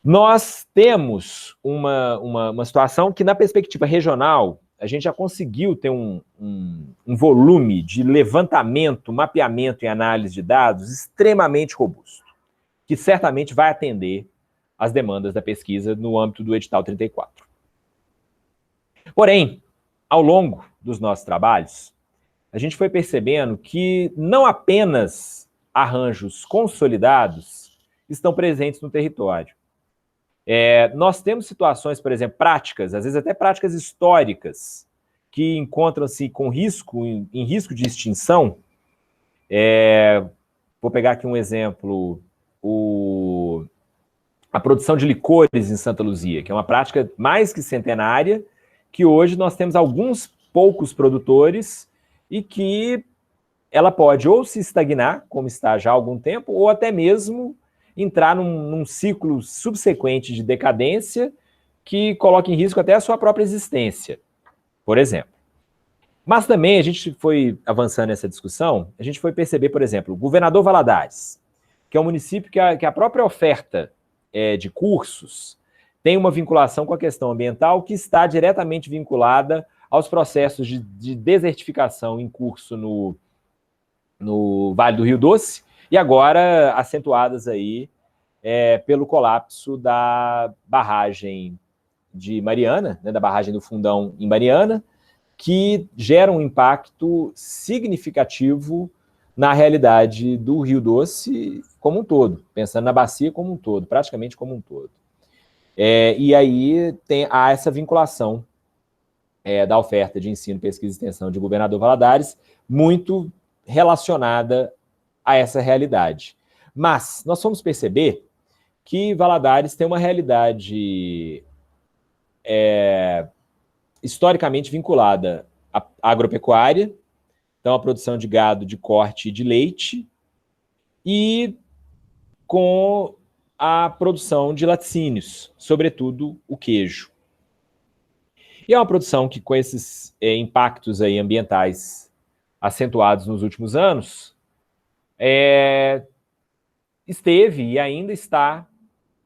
Nós temos uma situação que, na perspectiva regional, a gente já conseguiu ter um volume de levantamento, mapeamento e análise de dados extremamente robusto, que certamente vai atender às demandas da pesquisa no âmbito do edital 34. Porém, ao longo dos nossos trabalhos, a gente foi percebendo que não apenas arranjos consolidados estão presentes no território. Nós temos situações, por exemplo, práticas, às vezes até práticas históricas, que encontram-se com risco, em risco de extinção. Vou pegar aqui um exemplo, a produção de licores em Santa Luzia, que é uma prática mais que centenária, que hoje nós temos alguns poucos produtores e que ela pode ou se estagnar, como está já há algum tempo, ou até mesmo entrar num ciclo subsequente de decadência que coloca em risco até a sua própria existência, por exemplo. Mas também a gente foi avançando nessa discussão, a gente foi perceber, por exemplo, o Governador Valadares, que é um município que a própria oferta de cursos tem uma vinculação com a questão ambiental que está diretamente vinculada aos processos de desertificação em curso no Vale do Rio Doce, e agora acentuadas aí pelo colapso da barragem de Mariana, né, da barragem do Fundão em Mariana, que gera um impacto significativo na realidade do Rio Doce como um todo, pensando na bacia como um todo, praticamente como um todo. E aí há essa vinculação da oferta de ensino, pesquisa e extensão de Governador Valadares, muito relacionada a essa realidade. Mas nós fomos perceber que Valadares tem uma realidade historicamente vinculada à agropecuária, então a produção de gado de corte e de leite, e com a produção de laticínios, sobretudo o queijo. E é uma produção que, com esses impactos aí ambientais acentuados nos últimos anos, esteve e ainda está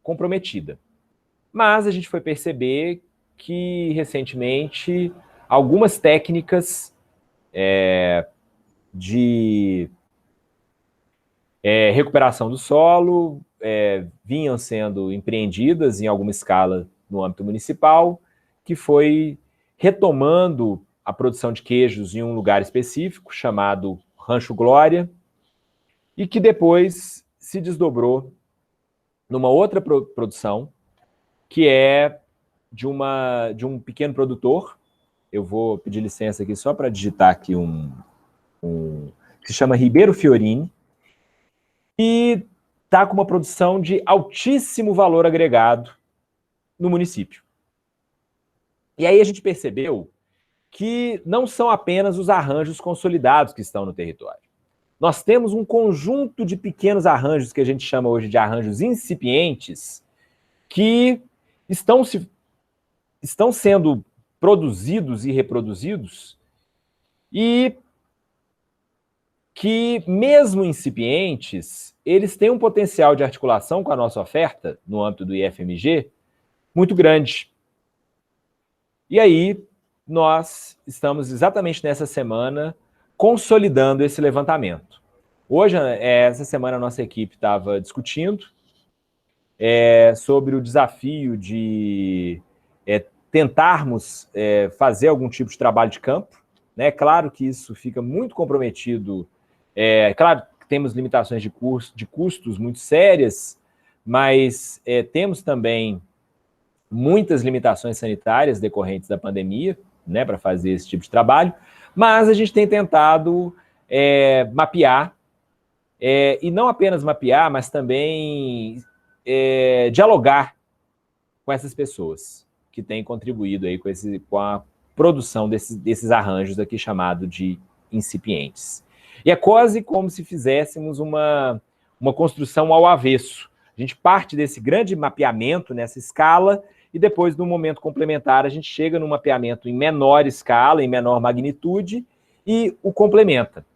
comprometida. Mas a gente foi perceber que, recentemente, algumas técnicas de recuperação do solo vinham sendo empreendidas em alguma escala no âmbito municipal, que foi retomando a produção de queijos em um lugar específico, chamado Rancho Glória, e que depois se desdobrou numa outra produção, que é de um pequeno produtor. Eu vou pedir licença aqui só para digitar aqui que se chama Ribeiro Fiorini, e está com uma produção de altíssimo valor agregado no município. E aí a gente percebeu que não são apenas os arranjos consolidados que estão no território. Nós temos um conjunto de pequenos arranjos, que a gente chama hoje de arranjos incipientes, que estão sendo produzidos e reproduzidos, e que, mesmo incipientes, eles têm um potencial de articulação com a nossa oferta, no âmbito do IFMG, muito grande. E aí, nós estamos exatamente nessa semana consolidando esse levantamento. Hoje, essa semana, a nossa equipe estava discutindo sobre o desafio de tentarmos fazer algum tipo de trabalho de campo, né? Claro que isso fica muito comprometido, claro que temos limitações de custos muito sérias, mas temos também muitas limitações sanitárias decorrentes da pandemia, né, para fazer esse tipo de trabalho, mas a gente tem tentado mapear, e não apenas mapear, mas também dialogar com essas pessoas que têm contribuído aí com a produção desses arranjos aqui chamado de incipientes. E é quase como se fizéssemos uma construção ao avesso. A gente parte desse grande mapeamento nessa escala e depois, no momento complementar, a gente chega num mapeamento em menor escala, em menor magnitude e o complementa.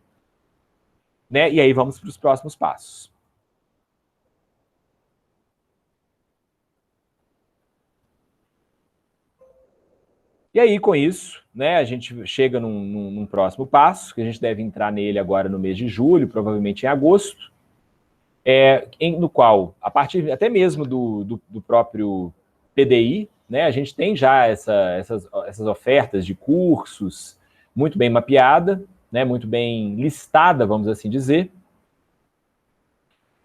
Né? E aí vamos para os próximos passos. E aí, com isso, né, a gente chega num próximo passo, que a gente deve entrar nele agora no mês de julho, provavelmente em agosto, no qual, a partir até mesmo do próprio PDI, né, a gente tem já essas ofertas de cursos muito bem mapeada, né, muito bem listada, vamos assim dizer,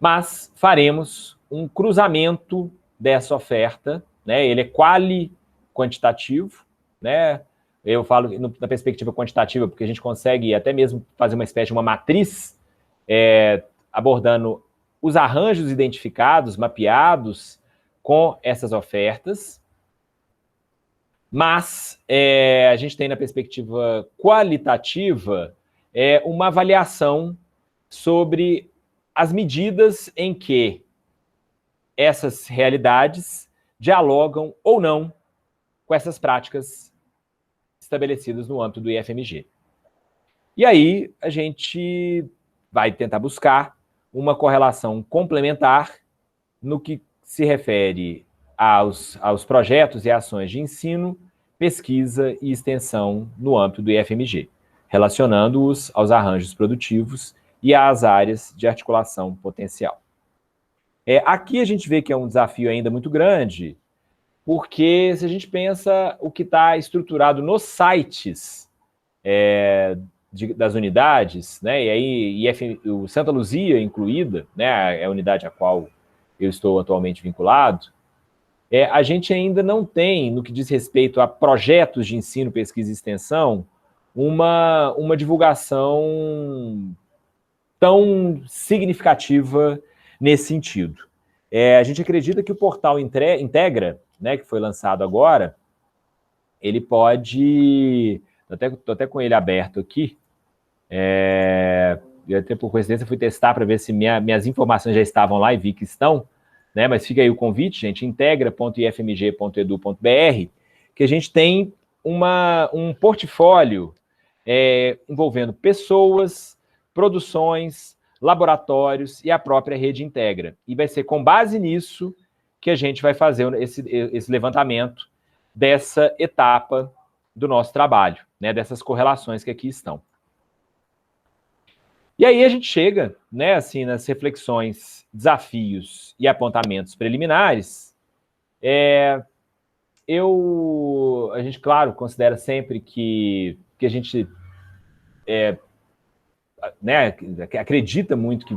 mas faremos um cruzamento dessa oferta, né, ele é quali-quantitativo, né? Eu falo na perspectiva quantitativa, porque a gente consegue até mesmo fazer uma espécie de uma matriz abordando os arranjos identificados, mapeados com essas ofertas, mas a gente tem na perspectiva qualitativa uma avaliação sobre as medidas em que essas realidades dialogam ou não com essas práticas estabelecidas no âmbito do IFMG. E aí a gente vai tentar buscar uma correlação complementar no que se refere aos projetos e ações de ensino, pesquisa e extensão no âmbito do IFMG, relacionando-os aos arranjos produtivos e às áreas de articulação potencial. Aqui a gente vê que é um desafio ainda muito grande, porque se a gente pensa o que está estruturado nos sites das unidades, né, e aí o Santa Luzia incluída, né, é a unidade a qual eu estou atualmente vinculado, a gente ainda não tem, no que diz respeito a projetos de ensino, pesquisa e extensão, uma divulgação tão significativa nesse sentido. A gente acredita que o portal Integra, né, que foi lançado agora, ele pode... Estou até com ele aberto aqui. Eu até por coincidência fui testar para ver se minhas informações já estavam lá e vi que estão, né? Mas fica aí o convite, gente, integra.ifmg.edu.br, que a gente tem um portfólio envolvendo pessoas, produções, laboratórios e a própria rede Integra. E vai ser com base nisso que a gente vai fazer esse levantamento dessa etapa do nosso trabalho, né, dessas correlações que aqui estão. E aí a gente chega, né, assim, nas reflexões, desafios e apontamentos preliminares. A gente, claro, considera sempre que a gente né, acredita muito que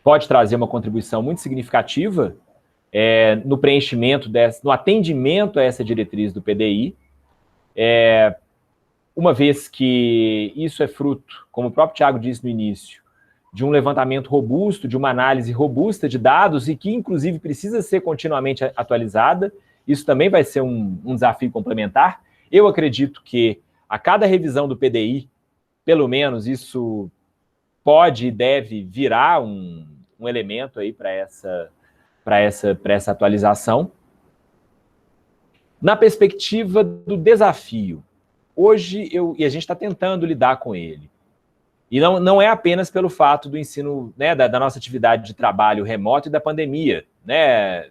pode trazer uma contribuição muito significativa no preenchimento, no atendimento a essa diretriz do PDI, uma vez que isso é fruto, como o próprio Thiago disse no início, de um levantamento robusto, de uma análise robusta de dados e que, inclusive, precisa ser continuamente atualizada. Isso também vai ser um desafio complementar. Eu acredito que a cada revisão do PDI, pelo menos, isso pode e deve virar um elemento aí para essa atualização. Na perspectiva do desafio, hoje a gente está tentando lidar com ele. E não é apenas pelo fato do ensino, né, da nossa atividade de trabalho remoto e da pandemia, né?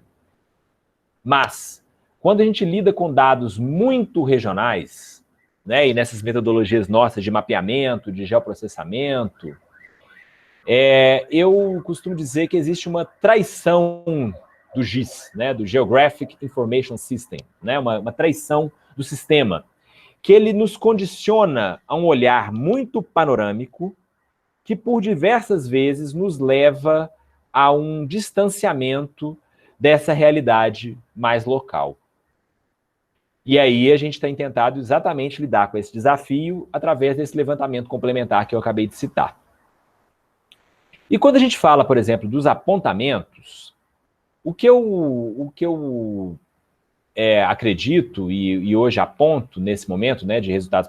Mas, quando a gente lida com dados muito regionais, né, e nessas metodologias nossas de mapeamento, de geoprocessamento, Eu costumo dizer que existe uma traição do GIS, né, do Geographic Information System, né, uma traição do sistema, que ele nos condiciona a um olhar muito panorâmico, que por diversas vezes nos leva a um distanciamento dessa realidade mais local. E aí a gente tem tentado exatamente lidar com esse desafio através desse levantamento complementar que eu acabei de citar. E quando a gente fala, por exemplo, dos apontamentos, o que eu acredito e hoje aponto nesse momento, né, de resultados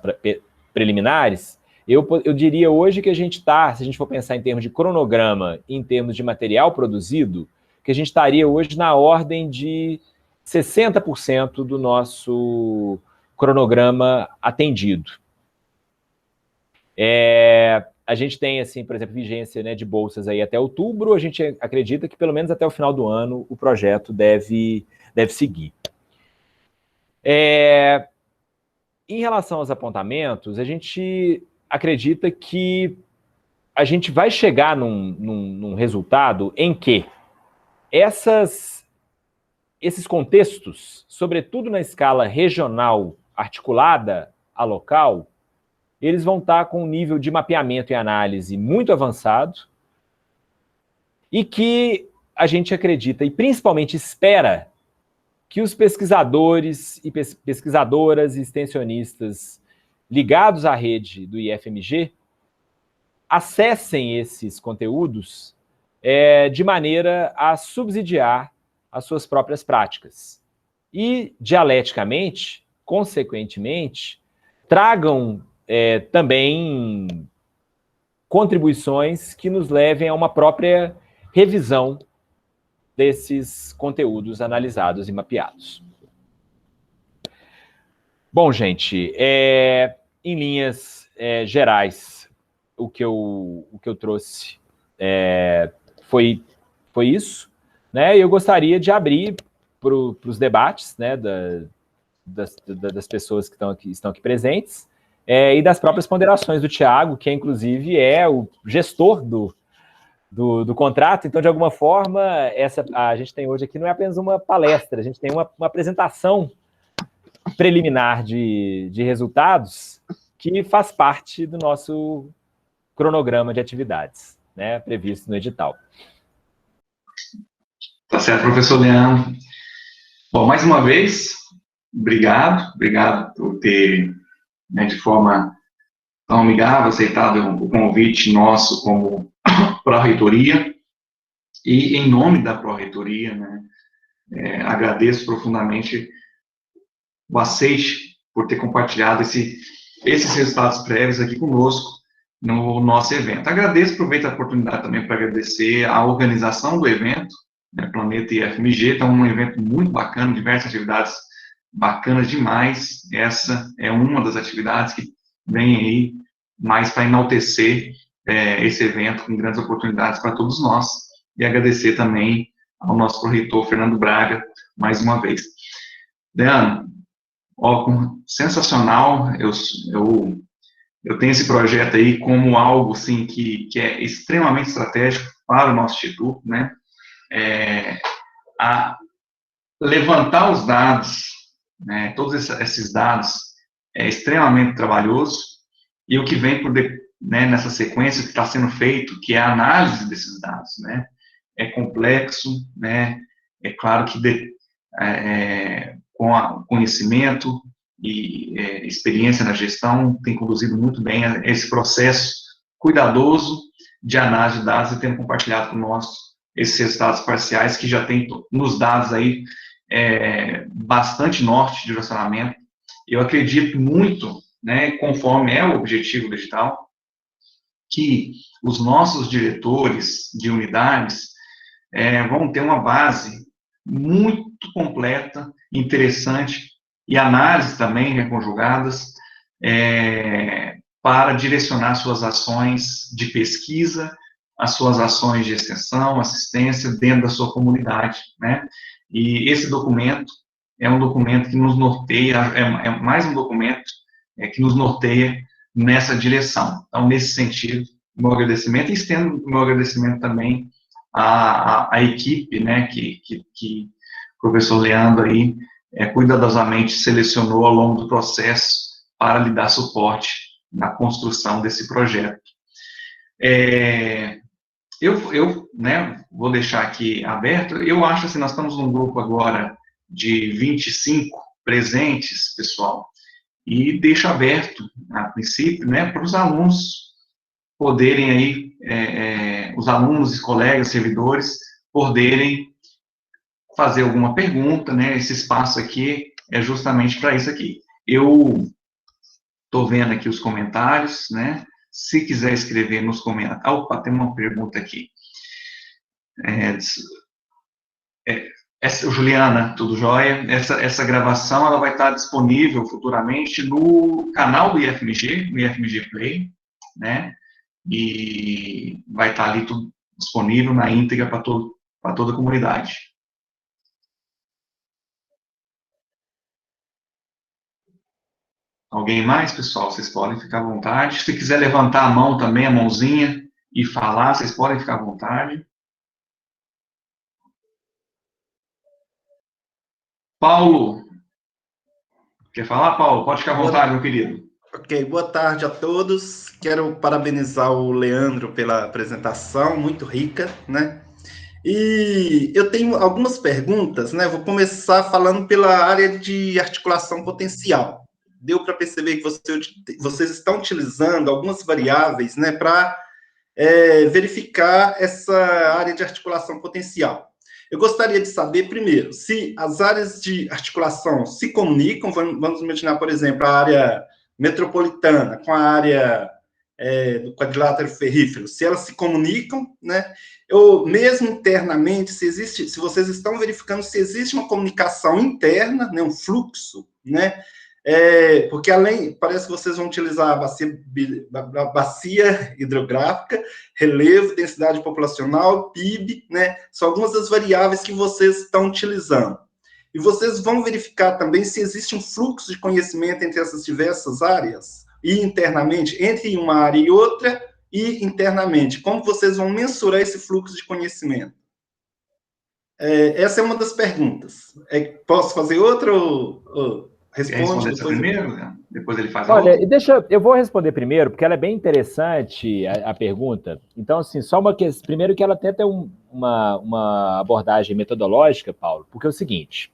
preliminares, eu diria hoje que a gente está, se a gente for pensar em termos de cronograma, em termos de material produzido, que a gente estaria hoje na ordem de 60% do nosso cronograma atendido. A gente tem, assim, por exemplo, vigência, né, de bolsas aí até outubro, a gente acredita que pelo menos até o final do ano o projeto deve seguir. Em relação aos apontamentos, a gente acredita que a gente vai chegar num resultado em que esses contextos, sobretudo na escala regional articulada a local, eles vão estar com um nível de mapeamento e análise muito avançado e que a gente acredita e principalmente espera que os pesquisadores e pesquisadoras e extensionistas ligados à rede do IFMG acessem esses conteúdos de maneira a subsidiar as suas próprias práticas. E, dialeticamente, consequentemente, tragam também contribuições que nos levem a uma própria revisão desses conteúdos analisados e mapeados. Bom, gente, em linhas gerais, o que eu trouxe foi isso, né? E eu gostaria de abrir para os debates, né, das pessoas que estão aqui presentes, e das próprias ponderações do Thiago, que inclusive é o gestor do contrato. Então, de alguma forma, a gente tem hoje aqui não é apenas uma palestra, a gente tem uma apresentação preliminar de resultados que faz parte do nosso cronograma de atividades, né, previsto no edital. Tá certo, professor Leandro. Bom, mais uma vez, obrigado por ter, né, de forma tão amigável, aceitado o convite nosso como Pró-Reitoria, e em nome da Pró-Reitoria, né, agradeço profundamente o aceite por ter compartilhado esses resultados prévios aqui conosco no nosso evento. Aproveito a oportunidade também para agradecer a organização do evento, né, Planeta IFMG, então um evento muito bacana, diversas atividades bacanas demais. Essa é uma das atividades que vem aí mais para enaltecer esse evento com grandes oportunidades para todos nós, e agradecer também ao nosso pró-reitor Fernando Braga, mais uma vez. Leandro, sensacional, eu tenho esse projeto aí como algo, assim, que é extremamente estratégico para o nosso instituto, né, a levantar os dados, né, todos esses dados é extremamente trabalhoso, e o que vem né, nessa sequência que está sendo feito, que é a análise desses dados, né, é complexo, né, é claro que com conhecimento e experiência na gestão, tem conduzido muito bem esse processo cuidadoso de análise de dados e tendo compartilhado com nós esses resultados parciais que já tem nos dados aí bastante norte de direcionamento. Eu acredito muito, né, conforme é o objetivo do edital, que os nossos diretores de unidades vão ter uma base muito completa, interessante, e análise também, né, conjugadas, para direcionar suas ações de pesquisa, as suas ações de extensão, assistência dentro da sua comunidade, né? E esse documento é um documento que nos norteia, é mais um documento que nos norteia nessa direção. Então, nesse sentido, meu agradecimento e estendo meu agradecimento também à equipe, né, que o professor Leandro aí cuidadosamente selecionou ao longo do processo para lhe dar suporte na construção desse projeto. Eu né, vou deixar aqui aberto, eu acho assim, nós estamos num grupo agora de 25 presentes, pessoal, e deixo aberto, a princípio, né, para os alunos poderem aí, os alunos, colegas, servidores, poderem fazer alguma pergunta, né, esse espaço aqui é justamente para isso aqui. Eu estou vendo aqui os comentários, né, se quiser escrever nos comentários, opa, tem uma pergunta aqui. Juliana, tudo jóia? Essa gravação ela vai estar disponível futuramente no canal do IFMG, no IFMG Play, né? E vai estar ali tudo disponível na íntegra para toda a comunidade. Alguém mais, pessoal? Vocês podem ficar à vontade. Se quiser levantar a mão também, a mãozinha, e falar, vocês podem ficar à vontade. Paulo, quer falar, Paulo? Pode ficar à vontade, meu querido. Ok, boa tarde a todos. Quero parabenizar o Leandro pela apresentação, muito rica, né? E eu tenho algumas perguntas, né? Vou começar falando pela área de articulação potencial. Deu para perceber que vocês estão utilizando algumas variáveis, né, para verificar essa área de articulação potencial. Eu gostaria de saber, primeiro, se as áreas de articulação se comunicam, vamos imaginar, por exemplo, a área metropolitana com a área do quadrilátero ferrífero, se elas se comunicam, né? Ou mesmo internamente, se vocês estão verificando se existe uma comunicação interna, né, um fluxo, né? Porque parece que vocês vão utilizar a bacia hidrográfica, relevo, densidade populacional, PIB, né? São algumas das variáveis que vocês estão utilizando. E vocês vão verificar também se existe um fluxo de conhecimento entre essas diversas áreas, e internamente, entre uma área e outra, e internamente. Como vocês vão mensurar esse fluxo de conhecimento? Essa é uma das perguntas. Posso fazer outra ou responde depois primeiro, né? Depois ele faz Olha, outra. eu vou responder primeiro, porque ela é bem interessante, a pergunta. Então, assim, só uma questão. Primeiro que ela até tem uma abordagem metodológica, Paulo, porque é o seguinte: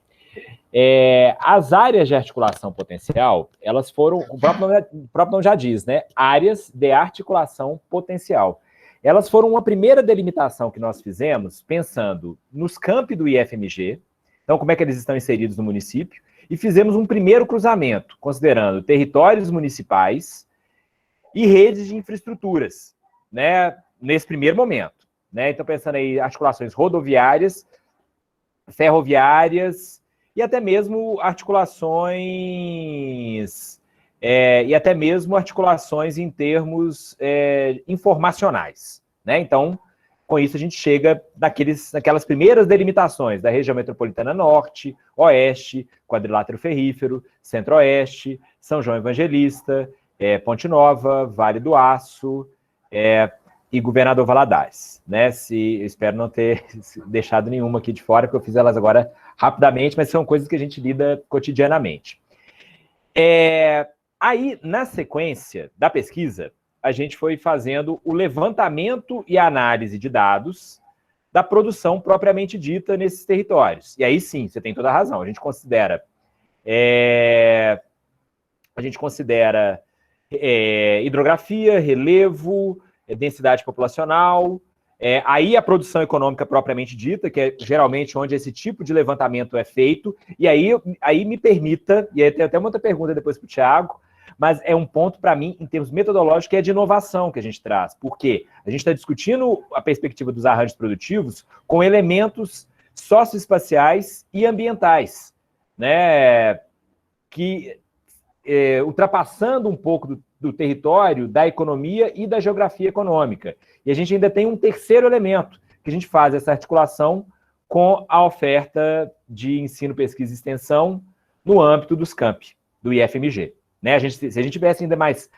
as áreas de articulação potencial, elas foram, o próprio nome já diz, né? Áreas de articulação potencial. Elas foram uma primeira delimitação que nós fizemos, pensando nos campi do IFMG, então como é que eles estão inseridos no município, e fizemos um primeiro cruzamento, considerando territórios municipais e redes de infraestruturas, né, nesse primeiro momento. Né? Então, pensando aí articulações rodoviárias, ferroviárias e até mesmo articulações em termos informacionais. Né? Então, com isso, a gente chega naquelas primeiras delimitações da região metropolitana norte, oeste, quadrilátero ferrífero, centro-oeste, São João Evangelista, Ponte Nova, Vale do Aço e Governador Valadares. Né? Espero não ter deixado nenhuma aqui de fora, porque eu fiz elas agora rapidamente, mas são coisas que a gente lida cotidianamente. Aí, na sequência da pesquisa, a gente foi fazendo o levantamento e análise de dados da produção propriamente dita nesses territórios. E aí sim, você tem toda a razão, a gente considera hidrografia, relevo, densidade populacional, aí a produção econômica propriamente dita, que é geralmente onde esse tipo de levantamento é feito, e aí me permita, e aí tem até uma outra pergunta depois para o Thiago, mas é um ponto, para mim, em termos metodológicos, que é de inovação que a gente traz. Por quê? A gente está discutindo a perspectiva dos arranjos produtivos com elementos socioespaciais e ambientais, né? Ultrapassando um pouco do território, da economia e da geografia econômica. E a gente ainda tem um terceiro elemento, que a gente faz essa articulação com a oferta de ensino, pesquisa e extensão no âmbito dos campi, do IFMG. né? Se a gente tivesse ainda mais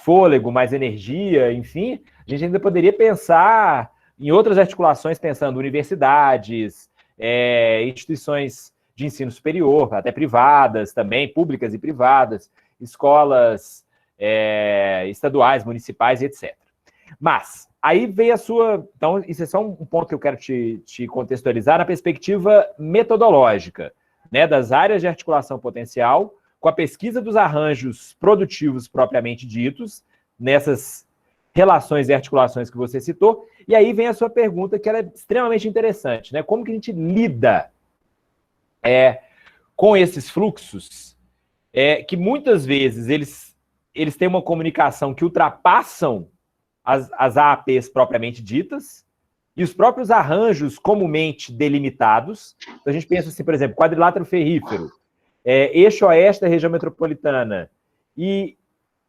fôlego, mais energia, enfim, a gente ainda poderia pensar em outras articulações, pensando universidades, instituições de ensino superior, até privadas também, públicas e privadas, escolas estaduais, municipais, etc. Mas, aí vem a sua... Então, isso é só um ponto que eu quero te contextualizar na perspectiva metodológica, né, das áreas de articulação potencial, com a pesquisa dos arranjos produtivos propriamente ditos, nessas relações e articulações que você citou, e aí vem a sua pergunta, que ela é extremamente interessante, né? Como que a gente lida com esses fluxos, que muitas vezes eles têm uma comunicação que ultrapassam as AAPs propriamente ditas, e os próprios arranjos comumente delimitados. Então, a gente pensa assim, por exemplo, quadrilátero ferrífero, eixo oeste da região metropolitana e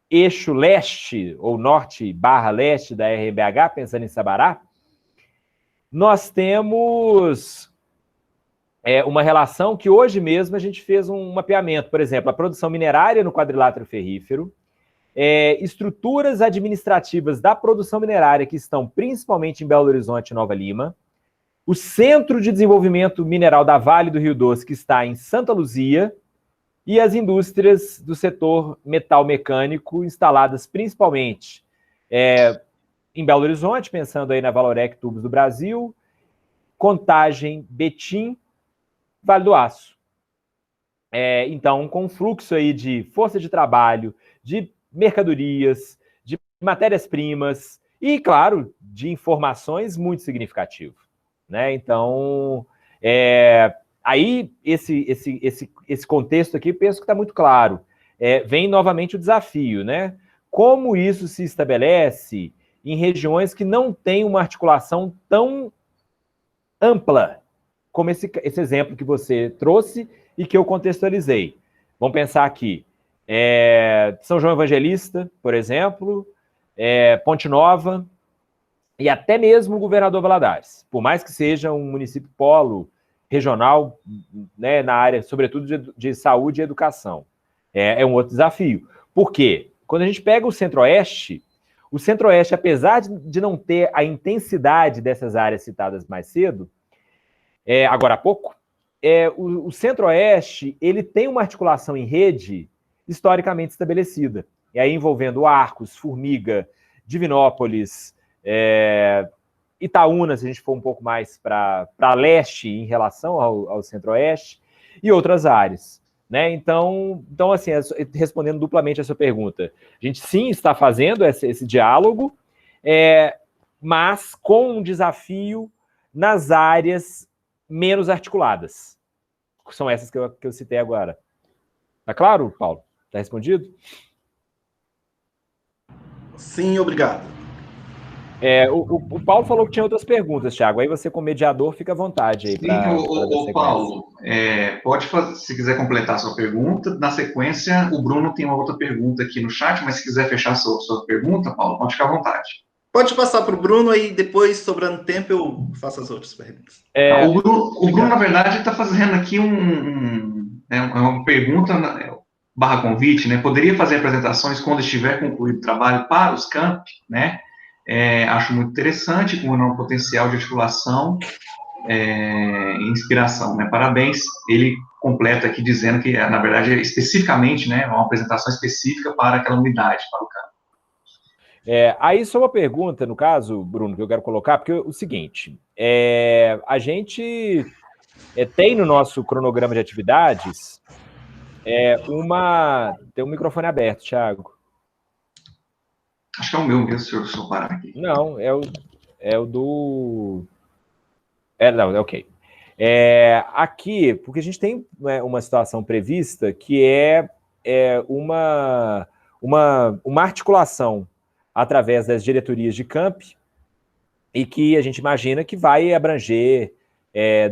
eixo leste, ou norte/leste da RBH, pensando em Sabará, nós temos uma relação que hoje mesmo a gente fez um mapeamento, por exemplo, a produção minerária no quadrilátero ferrífero, estruturas administrativas da produção minerária que estão principalmente em Belo Horizonte e Nova Lima, o Centro de Desenvolvimento Mineral da Vale do Rio Doce, que está em Santa Luzia, e as indústrias do setor metal mecânico instaladas principalmente em Belo Horizonte, pensando aí na Valorec Tubos do Brasil, Contagem, Betim, Vale do Aço. Então, com um fluxo aí de força de trabalho, de mercadorias, de matérias-primas e, claro, de informações muito significativo, né? Então, aí esse contexto aqui, penso que está muito claro. Vem novamente o desafio, né? Como isso se estabelece em regiões que não têm uma articulação tão ampla, como esse exemplo que você trouxe e que eu contextualizei. Vamos pensar aqui. São João Evangelista, por exemplo, Ponte Nova e até mesmo o Governador Valadares, por mais que seja um município polo regional, né, na área, sobretudo, de saúde e educação. É um outro desafio. Por quê? Quando a gente pega o Centro-Oeste, apesar de não ter a intensidade dessas áreas citadas mais cedo, agora há pouco, o Centro-Oeste ele tem uma articulação em rede historicamente estabelecida, e aí envolvendo Arcos, Formiga, Divinópolis, Itaúna, se a gente for um pouco mais para leste em relação ao Centro-Oeste, e outras áreas, né? Então assim, respondendo duplamente a sua pergunta, a gente sim está fazendo esse diálogo, mas com um desafio nas áreas menos articuladas, que são essas que eu citei agora. Tá claro, Paulo? Tá respondido? Sim, obrigado. O Paulo falou que tinha outras perguntas, Thiago. Aí você, como mediador, fica à vontade aí. Sim, Paulo, pode fazer, se quiser completar a sua pergunta. Na sequência, o Bruno tem uma outra pergunta aqui no chat, mas se quiser fechar a sua pergunta, Paulo, pode ficar à vontade. Pode passar para o Bruno, aí depois, sobrando tempo, eu faço as outras perguntas. O Bruno, na verdade, está fazendo aqui uma pergunta / convite, né? Poderia fazer apresentações quando estiver concluído o trabalho para os campi, né? Acho muito interessante, com um enorme potencial de articulação e inspiração, né? Parabéns. Ele completa aqui dizendo que, na verdade, especificamente, né, uma apresentação específica para aquela unidade, para o campo. Aí só uma pergunta, no caso, Bruno, que eu quero colocar, porque o seguinte, a gente tem no nosso cronograma de atividades tem um microfone aberto, Thiago. Acho que é o meu mesmo, se eu parar aqui. Não, é o do... Não, ok. Aqui, porque a gente tem, né, uma situação prevista que uma articulação através das diretorias de campi e que a gente imagina que vai abranger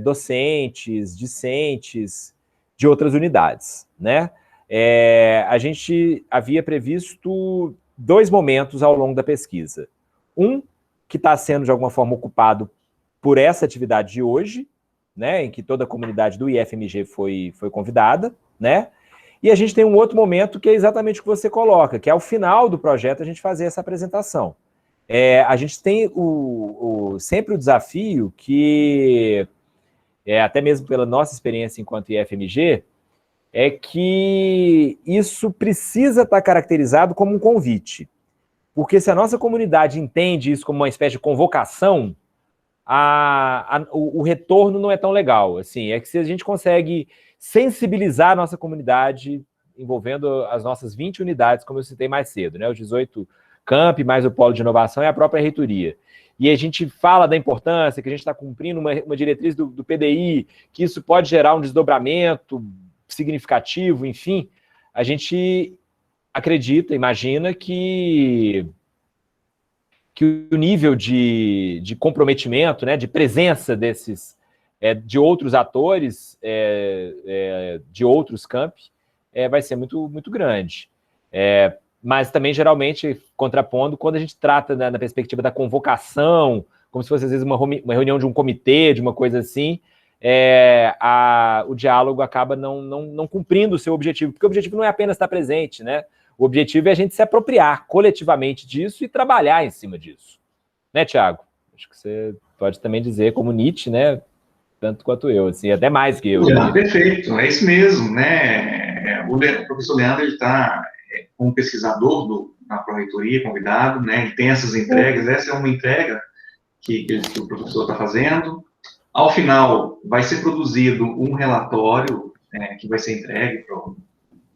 docentes, discentes de outras unidades, né? A gente havia previsto 2 momentos ao longo da pesquisa. Um, que está sendo, de alguma forma, ocupado por essa atividade de hoje, né, em que toda a comunidade do IFMG foi convidada, né? E a gente tem um outro momento que é exatamente o que você coloca, que é ao final do projeto a gente fazer essa apresentação. A gente tem sempre o desafio que, até mesmo pela nossa experiência enquanto IFMG, é que isso precisa estar caracterizado como um convite. Porque se a nossa comunidade entende isso como uma espécie de convocação, o retorno não é tão legal. Assim, é que se a gente consegue sensibilizar a nossa comunidade, envolvendo as nossas 20 unidades, como eu citei mais cedo, né? Os 18 campi, mais o polo de inovação e a própria reitoria. E a gente fala da importância, que a gente está cumprindo uma diretriz do PDI, que isso pode gerar um desdobramento significativo, enfim, a gente acredita, imagina que o nível de comprometimento, né, de presença de outros atores, de outros campi, vai ser muito, muito grande. Mas também, geralmente, contrapondo, quando a gente trata na perspectiva da convocação, como se fosse, às vezes, uma reunião de um comitê, de uma coisa assim, o diálogo acaba não cumprindo o seu objetivo, porque o objetivo não é apenas estar presente, né? O objetivo é a gente se apropriar coletivamente disso e trabalhar em cima disso. Né, Thiago? Acho que você pode também dizer, como Nietzsche, né? Tanto quanto eu, assim, até mais que eu. Perfeito, é isso mesmo, né? O professor Leandro, ele está como pesquisador na Pró-Reitoria, convidado, né? Ele tem essas entregas, essa é uma entrega que o professor está fazendo. Ao final, vai ser produzido um relatório que vai ser entregue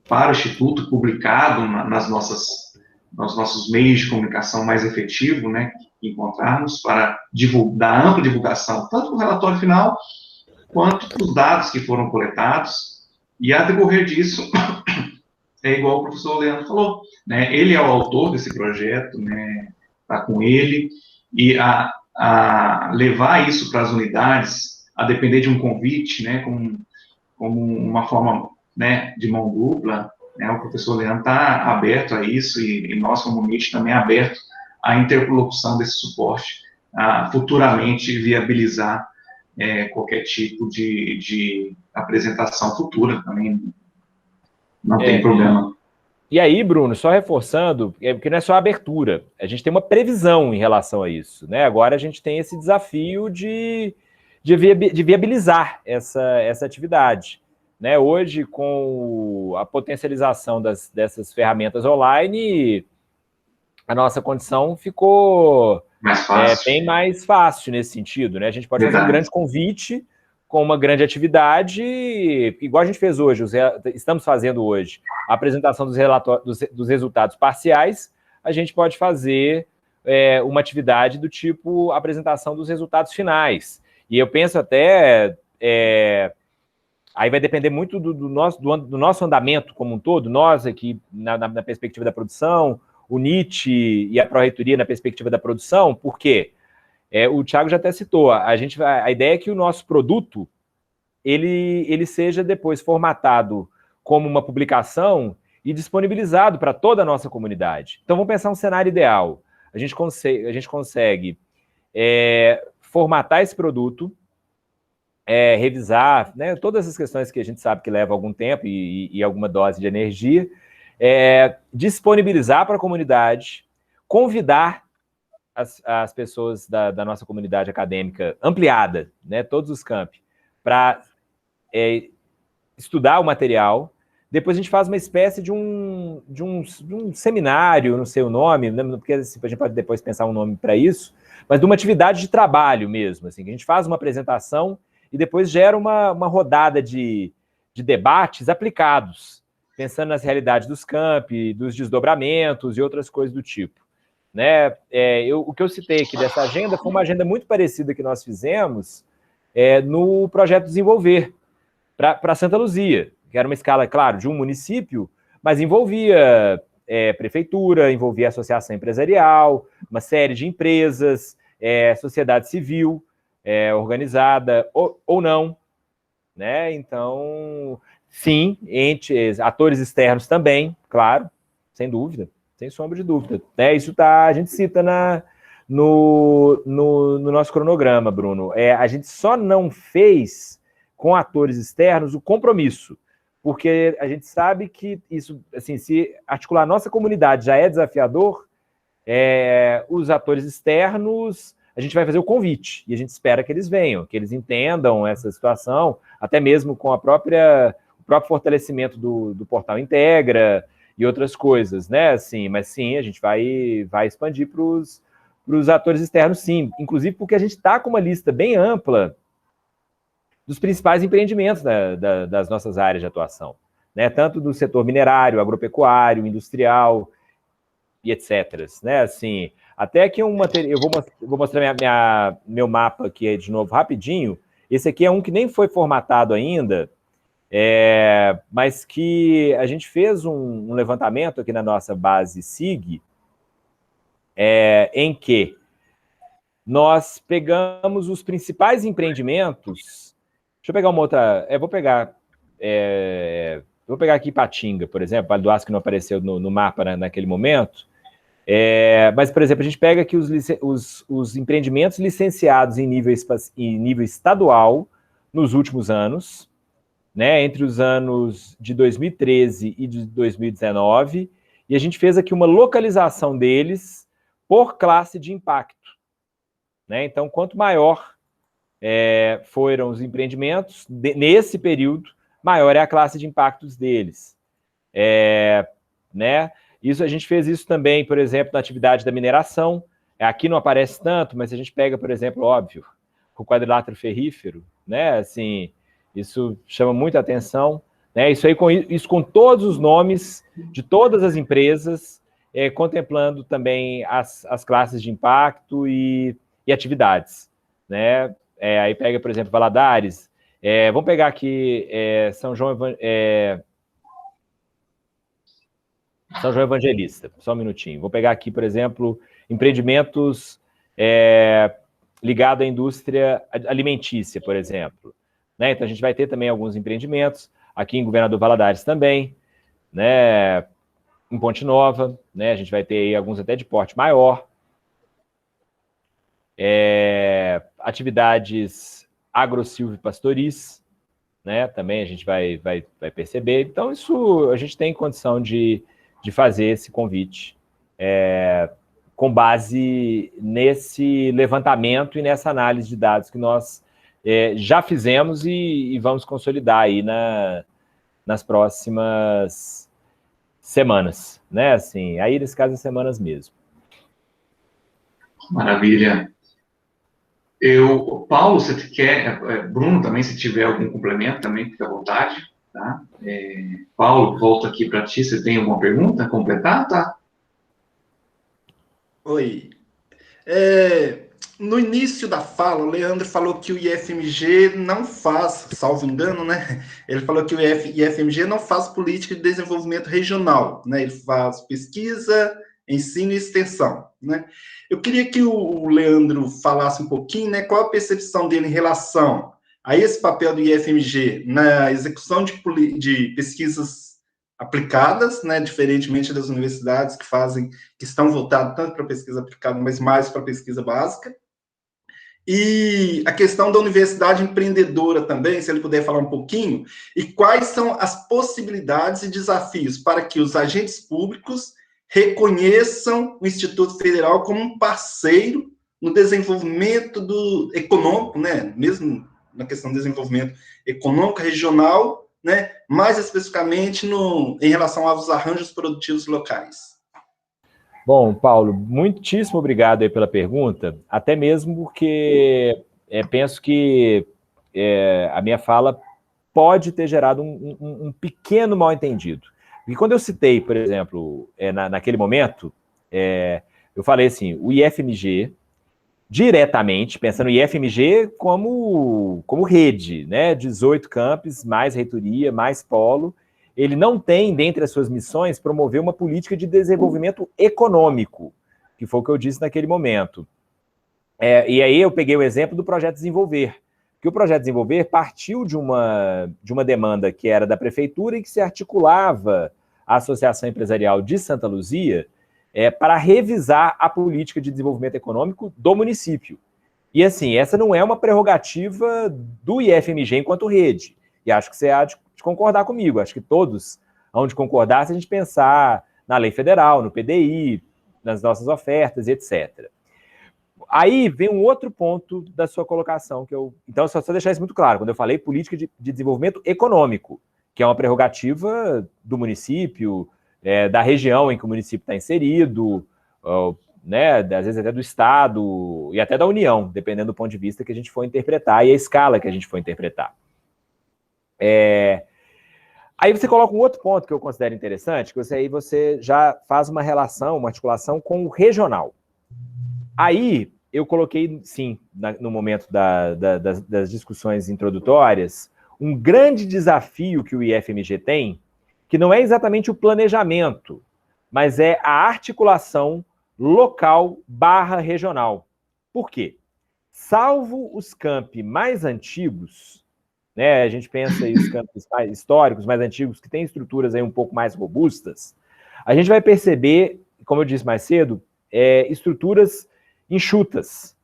para o Instituto, publicado nos nossos meios de comunicação mais efetivo, né, que encontrarmos, para dar ampla divulgação, tanto do relatório final, quanto dos dados que foram coletados, e a decorrer disso, é igual o professor Leandro falou, né, ele é o autor desse projeto, né, está com ele, e a levar isso para as unidades, a depender de um convite, né, como uma forma, né, de mão dupla, né, o professor Leandro está aberto a isso, e nós, como MIT, também aberto à interlocução desse suporte, a futuramente viabilizar qualquer tipo de apresentação futura também, não tem problema. E aí, Bruno, só reforçando, porque não é só a abertura, a gente tem uma previsão em relação a isso, né? Agora a gente tem esse desafio de viabilizar essa atividade. Né? Hoje, com a potencialização dessas ferramentas online, a nossa condição ficou bem mais fácil nesse sentido. Né? A gente pode fazer um grande convite com uma grande atividade, igual a gente fez hoje, estamos fazendo hoje, a apresentação dos resultados parciais, a gente pode fazer uma atividade do tipo apresentação dos resultados finais. E eu penso até... aí vai depender muito do nosso andamento como um todo, nós aqui na perspectiva da produção, o Nietzsche e a Pró-Reitoria na perspectiva da produção, porque o Thiago já até citou, a ideia é que o nosso produto ele seja depois formatado como uma publicação e disponibilizado para toda a nossa comunidade. Então vamos pensar um cenário ideal. A gente consegue formatar esse produto, revisar, né, todas as questões que a gente sabe que levam algum tempo e alguma dose de energia, disponibilizar para a comunidade, convidar as pessoas da nossa comunidade acadêmica ampliada, né, todos os campi, para estudar o material. Depois a gente faz uma espécie de um seminário, não sei o nome, né, porque assim, a gente pode depois pensar um nome para isso, mas de uma atividade de trabalho mesmo, assim, que a gente faz uma apresentação e depois gera uma rodada de debates aplicados, pensando nas realidades dos campi, dos desdobramentos e outras coisas do tipo. Né? O que eu citei aqui dessa agenda foi uma agenda muito parecida que nós fizemos no projeto Desenvolver, para Santa Luzia, que era uma escala, claro, de um município, mas envolvia prefeitura, envolvia associação empresarial, uma série de empresas, sociedade civil, organizada ou não, né? Então, sim, atores externos também, claro, sem dúvida, sem sombra de dúvida. Né? Isso a gente cita no nosso cronograma, Bruno. A gente só não fez com atores externos o compromisso, porque a gente sabe que isso, assim, se articular a nossa comunidade já é desafiador, os atores externos, a gente vai fazer o convite, e a gente espera que eles venham, que eles entendam essa situação, até mesmo com o próprio fortalecimento do Portal Integra e outras coisas, né? Assim, mas sim, a gente vai expandir para os atores externos, sim, inclusive porque a gente está com uma lista bem ampla dos principais empreendimentos das nossas áreas de atuação, né? Tanto do setor minerário, agropecuário, industrial e etc. Né? Assim, até que eu vou mostrar meu mapa aqui de novo rapidinho. Esse aqui é um que nem foi formatado ainda, mas que a gente fez um levantamento aqui na nossa base SIG, em que nós pegamos os principais empreendimentos. Deixa eu pegar uma outra. Vou pegar aqui Ipatinga, por exemplo, Vale do Aço, que não apareceu no mapa naquele momento. Mas, por exemplo, a gente pega aqui os empreendimentos licenciados em nível estadual nos últimos anos, né, entre os anos de 2013 e de 2019, e a gente fez aqui uma localização deles por classe de impacto. Né? Então, quanto maior foram os empreendimentos nesse período, maior é a classe de impactos deles. Né? A gente fez isso também, por exemplo, na atividade da mineração. Aqui não aparece tanto, mas se a gente pega, por exemplo, óbvio, o quadrilátero ferrífero, né? Assim, isso chama muita atenção. Né? Isso com todos os nomes de todas as empresas, contemplando também as classes de impacto e atividades. Né? Aí pega, por exemplo, Valadares. Vamos pegar aqui São João Evangelista, só um minutinho. Vou pegar aqui, por exemplo, empreendimentos ligados à indústria alimentícia, por exemplo. Né? Então, a gente vai ter também alguns empreendimentos, aqui em Governador Valadares também, né? Em Ponte Nova, né? A gente vai ter aí alguns até de porte maior. Atividades agro-silvipastoris, né? Também a gente vai perceber. Então, isso a gente tem condição de fazer esse convite com base nesse levantamento e nessa análise de dados que nós já fizemos e vamos consolidar aí nas próximas semanas, né? Assim, aí nesse caso, semanas mesmo. Maravilha. Paulo, você quer, Bruno também, se tiver algum complemento, também fica à vontade, tá? Paulo, volto aqui para ti, você tem alguma pergunta a completar, tá? Oi. No início da fala, o Leandro falou que o IFMG não faz, salvo engano, né? Ele falou que o IFMG não faz política de desenvolvimento regional, né? Ele faz pesquisa, ensino e extensão, né? Eu queria que o Leandro falasse um pouquinho, né? Qual a percepção dele em relação a esse papel do IFMG na execução de pesquisas aplicadas, né, diferentemente das universidades que estão voltadas tanto para pesquisa aplicada, mas mais para pesquisa básica. E a questão da universidade empreendedora também, se ele puder falar um pouquinho, e quais são as possibilidades e desafios para que os agentes públicos reconheçam o Instituto Federal como um parceiro no desenvolvimento econômico, né, mesmo na questão do desenvolvimento econômico regional, né, mais especificamente em relação aos arranjos produtivos locais. Bom, Paulo, muitíssimo obrigado aí pela pergunta, até mesmo porque penso que a minha fala pode ter gerado um pequeno mal-entendido. E quando eu citei, por exemplo, naquele momento, eu falei assim, o IFMG, diretamente, pensando em IFMG como rede, né? 18 campos, mais reitoria, mais polo. Ele não tem, dentre as suas missões, promover uma política de desenvolvimento econômico, que foi o que eu disse naquele momento. E aí eu peguei o exemplo do Projeto Desenvolver, que o Projeto Desenvolver partiu de uma demanda que era da prefeitura e que se articulava à Associação Empresarial de Santa Luzia, para revisar a política de desenvolvimento econômico do município. E, assim, essa não é uma prerrogativa do IFMG enquanto rede. E acho que você há de de concordar comigo. Acho que todos hão de concordar se a gente pensar na lei federal, no PDI, nas nossas ofertas, etc. Aí vem um outro ponto da sua colocação, que eu... Então, só deixar isso muito claro, quando eu falei política de desenvolvimento econômico, que é uma prerrogativa do município, da região em que o município está inserido, né, às vezes até do Estado e até da União, dependendo do ponto de vista que a gente for interpretar e a escala que a gente for interpretar. Aí você coloca um outro ponto que eu considero interessante, que você já faz uma relação, uma articulação com o regional. Aí eu coloquei, sim, no momento das discussões introdutórias, um grande desafio que o IFMG tem, que não é exatamente o planejamento, mas é a articulação local/regional. Por quê? Salvo os campi mais antigos, né, a gente pensa aí os campos mais históricos, mais antigos, que têm estruturas aí um pouco mais robustas, a gente vai perceber, como eu disse mais cedo, estruturas enxutas.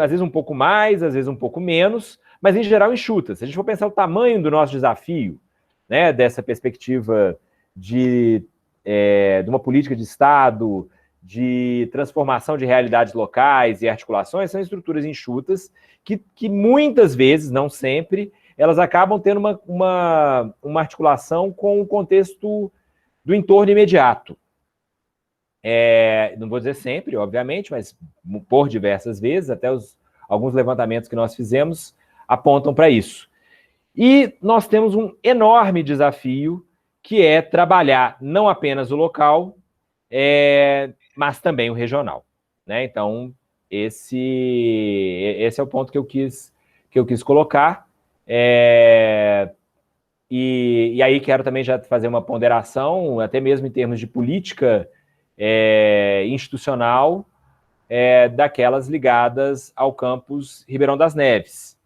Às vezes um pouco mais, às vezes um pouco menos, mas em geral enxutas. Se a gente for pensar o tamanho do nosso desafio, né, dessa perspectiva de uma política de Estado, de transformação de realidades locais e articulações, são estruturas enxutas que muitas vezes, não sempre, elas acabam tendo uma articulação com o contexto do entorno imediato. Não vou dizer sempre, obviamente, mas por diversas vezes, até alguns levantamentos que nós fizemos apontam para isso. E nós temos um enorme desafio, que é trabalhar não apenas o local, mas também o regional, né? Então, esse é o ponto que eu quis colocar. E aí quero também já fazer uma ponderação, até mesmo em termos de política institucional, daquelas ligadas ao campus Ribeirão das Neves,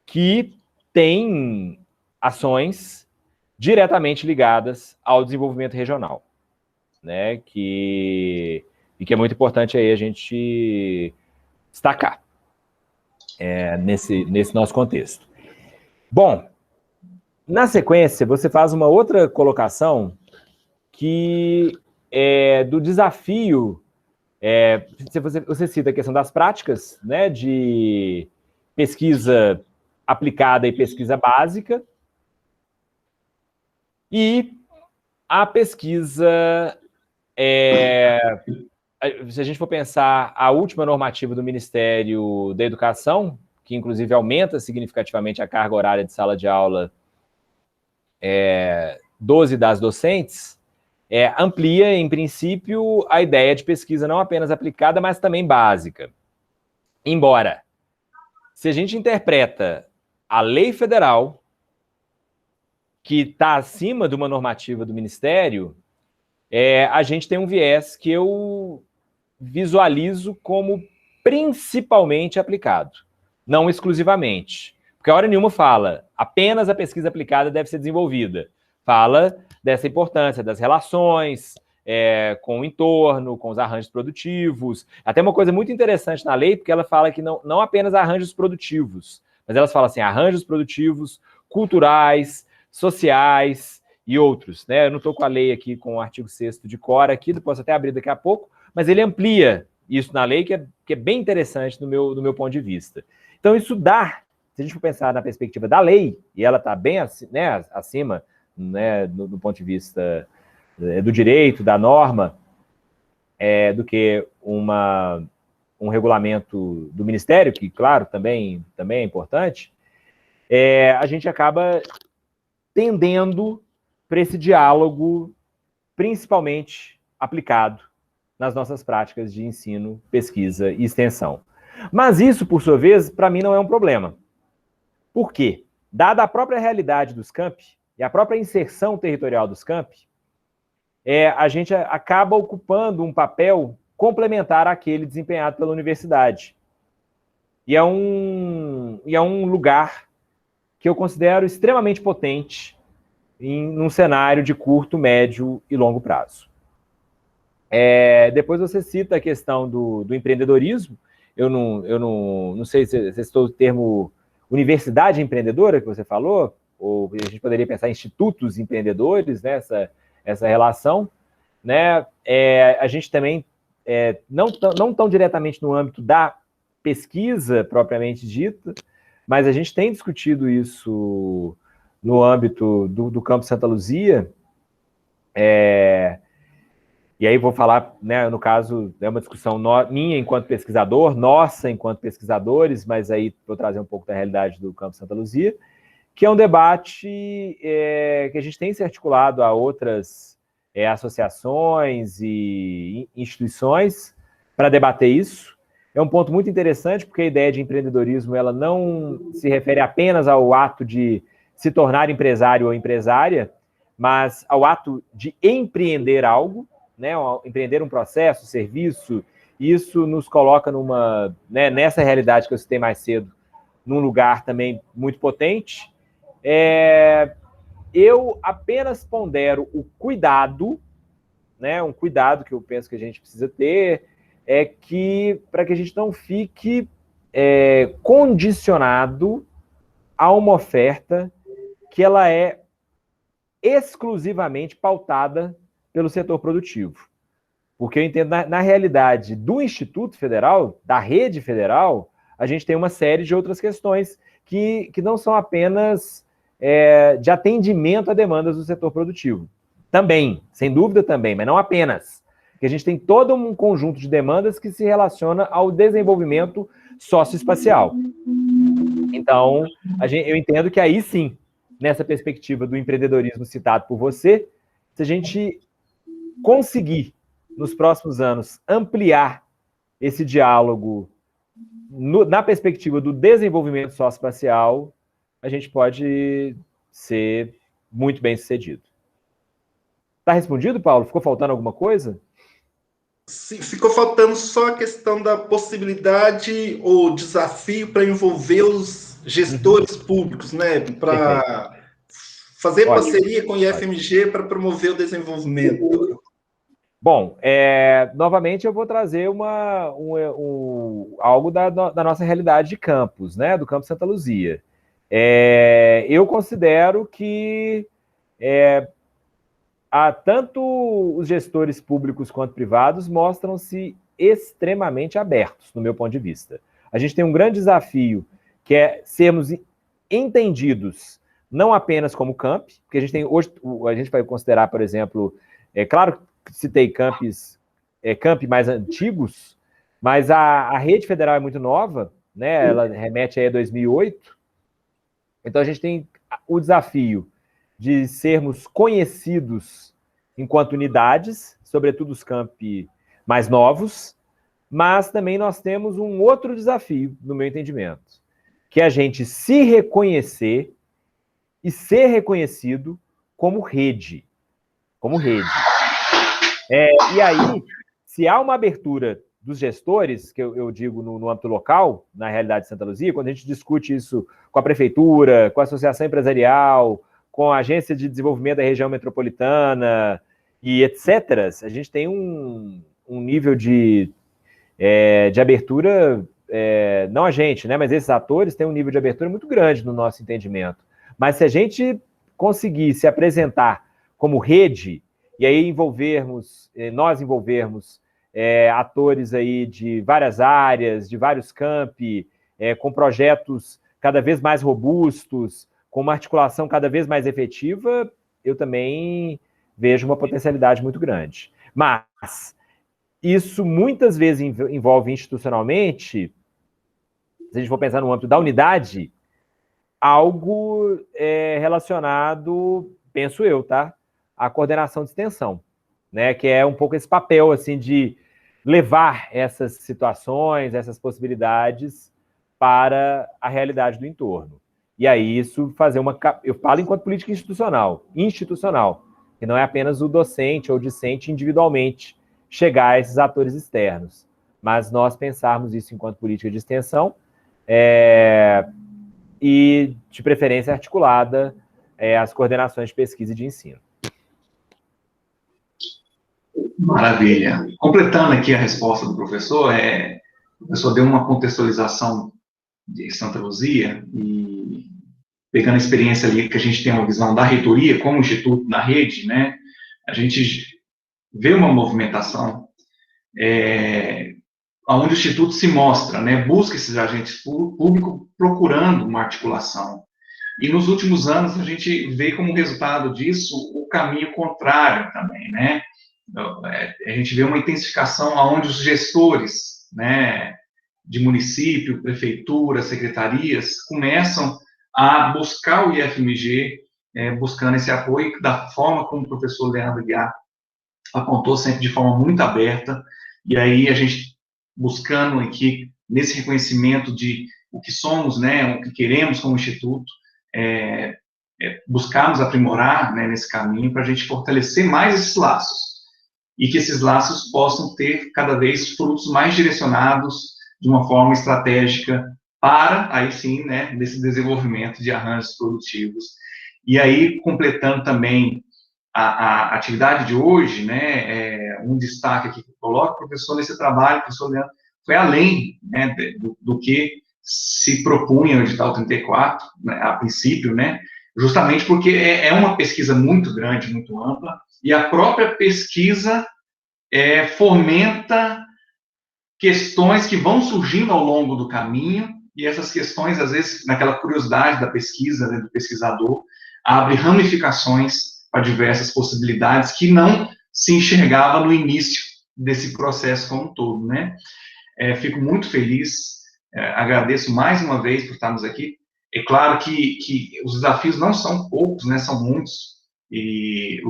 que tem ações diretamente ligadas ao desenvolvimento regional, né? E que é muito importante aí a gente destacar nesse nosso contexto. Bom, na sequência, você faz uma outra colocação que é do desafio. Você cita a questão das práticas, né, de pesquisa aplicada e pesquisa básica, e a pesquisa, se a gente for pensar a última normativa do Ministério da Educação, que inclusive aumenta significativamente a carga horária de sala de aula 12 das docentes, amplia, em princípio, a ideia de pesquisa não apenas aplicada, mas também básica. Embora, se a gente interpreta a lei federal, que está acima de uma normativa do Ministério, a gente tem um viés que eu visualizo como principalmente aplicado, não exclusivamente. Porque a hora nenhuma fala, apenas a pesquisa aplicada deve ser desenvolvida. Fala dessa importância das relações com o entorno, com os arranjos produtivos. Até uma coisa muito interessante na lei, porque ela fala que não apenas arranjos produtivos, mas elas falam assim, arranjos produtivos, culturais, sociais e outros, né? Eu não estou com a lei aqui, com o artigo 6º de cor aqui, posso até abrir daqui a pouco, mas ele amplia isso na lei, que é bem interessante do meu ponto de vista. Então, isso dá, se a gente for pensar na perspectiva da lei, e ela está bem acima, né, do ponto de vista do direito, da norma, do que um regulamento do Ministério, que, claro, também é importante, a gente acaba tendendo para esse diálogo principalmente aplicado nas nossas práticas de ensino, pesquisa e extensão. Mas isso, por sua vez, para mim não é um problema. Por quê? Dada a própria realidade dos campi e a própria inserção territorial dos campi, a gente acaba ocupando um papel complementar àquele desempenhado pela universidade. E é um lugar que eu considero extremamente potente num cenário de curto, médio e longo prazo. Depois você cita a questão do empreendedorismo. Eu não sei se citou o termo universidade empreendedora que você falou, ou a gente poderia pensar em institutos empreendedores, né, essa relação, né? A gente também, não tão diretamente no âmbito da pesquisa propriamente dita, mas a gente tem discutido isso no âmbito do Campus Santa Luzia, e aí vou falar, né, no caso, é uma discussão minha enquanto pesquisador, nossa enquanto pesquisadores, mas aí vou trazer um pouco da realidade do Campus Santa Luzia, que é um debate que a gente tem se articulado a outras associações e instituições para debater isso. É um ponto muito interessante, porque a ideia de empreendedorismo ela não se refere apenas ao ato de se tornar empresário ou empresária, mas ao ato de empreender algo, né, empreender um processo, serviço. Isso nos coloca nessa realidade que eu citei mais cedo, num lugar também muito potente. Eu apenas pondero o cuidado, né, um cuidado que eu penso que a gente precisa ter, para que a gente não fique condicionado a uma oferta que ela é exclusivamente pautada pelo setor produtivo. Porque eu entendo, na realidade do Instituto Federal, da rede federal, a gente tem uma série de outras questões que não são apenas de atendimento a demandas do setor produtivo. Também, sem dúvida também, mas não apenas. Porque a gente tem todo um conjunto de demandas que se relaciona ao desenvolvimento socioespacial. Então, eu entendo que aí sim, nessa perspectiva do empreendedorismo citado por você, se a gente conseguir, nos próximos anos, ampliar esse diálogo na perspectiva do desenvolvimento socioespacial, a gente pode ser muito bem sucedido. Está respondido, Paulo? Ficou faltando alguma coisa? Sim, ficou faltando só a questão da possibilidade ou desafio para envolver os gestores públicos, né? Para fazer parceria com o IFMG para promover o desenvolvimento. Bom, novamente eu vou trazer algo da nossa realidade de campus, né? Do Campus Santa Luzia. Eu considero que tanto os gestores públicos quanto privados mostram-se extremamente abertos, no meu ponto de vista. A gente tem um grande desafio, que é sermos entendidos não apenas como camp, porque hoje a gente vai considerar, por exemplo, claro que citei camp mais antigos, mas a rede federal é muito nova, né? Ela remete aí a 2008, então a gente tem o desafio de sermos conhecidos enquanto unidades, sobretudo os campi mais novos, mas também nós temos um outro desafio, no meu entendimento, que é a gente se reconhecer e ser reconhecido como rede. Como rede. E aí, se há uma abertura dos gestores, que eu digo no âmbito local, na realidade de Santa Luzia, quando a gente discute isso com a prefeitura, com a associação empresarial, com a agência de desenvolvimento da região metropolitana e etc., a gente tem um nível de abertura, não a gente, né, mas esses atores têm um nível de abertura muito grande no nosso entendimento. Mas se a gente conseguir se apresentar como rede, e aí nós envolvermos atores aí de várias áreas, de vários campi, com projetos cada vez mais robustos, com uma articulação cada vez mais efetiva, eu também vejo uma potencialidade muito grande. Mas isso muitas vezes envolve institucionalmente, se a gente for pensar no âmbito da unidade, algo relacionado, penso eu, tá? À coordenação de extensão, né? Que é um pouco esse papel, assim, de levar essas situações, essas possibilidades para a realidade do entorno. E aí isso fazer eu falo enquanto política institucional, que não é apenas o docente ou o discente individualmente chegar a esses atores externos, mas nós pensarmos isso enquanto política de extensão e, de preferência, articulada às coordenações de pesquisa e de ensino. Maravilha. Completando aqui a resposta do professor, o professor deu uma contextualização de Santa Luzia e pegando a experiência ali que a gente tem uma visão da reitoria, como instituto na rede, né, a gente vê uma movimentação onde o instituto se mostra, né, busca esses agentes públicos procurando uma articulação. E nos últimos anos a gente vê como resultado disso o caminho contrário também, né? A gente vê uma intensificação onde os gestores, né, de município, prefeitura, secretarias, começam a buscar o IFMG, buscando esse apoio da forma como o professor Leandro Guiar apontou, sempre de forma muito aberta, e aí a gente buscando aqui, nesse reconhecimento de o que somos, né, o que queremos como instituto, buscarmos aprimorar, né, nesse caminho, para a gente fortalecer mais esses laços, e que esses laços possam ter cada vez frutos mais direcionados, de uma forma estratégica, para, aí sim, né, desse desenvolvimento de arranjos produtivos. E aí, completando também a atividade de hoje, né, um destaque aqui que eu coloco, professor, nesse trabalho, professor Leandro, foi além, né, do que se propunha o edital 34, né, a princípio, né, justamente porque é uma pesquisa muito grande, muito ampla, e a própria pesquisa fomenta questões que vão surgindo ao longo do caminho, e essas questões, às vezes, naquela curiosidade da pesquisa, né, do pesquisador, abre ramificações para diversas possibilidades que não se enxergava no início desse processo como um todo, né? Fico muito feliz, agradeço mais uma vez por estarmos aqui. É claro que os desafios não são poucos, né? São muitos, e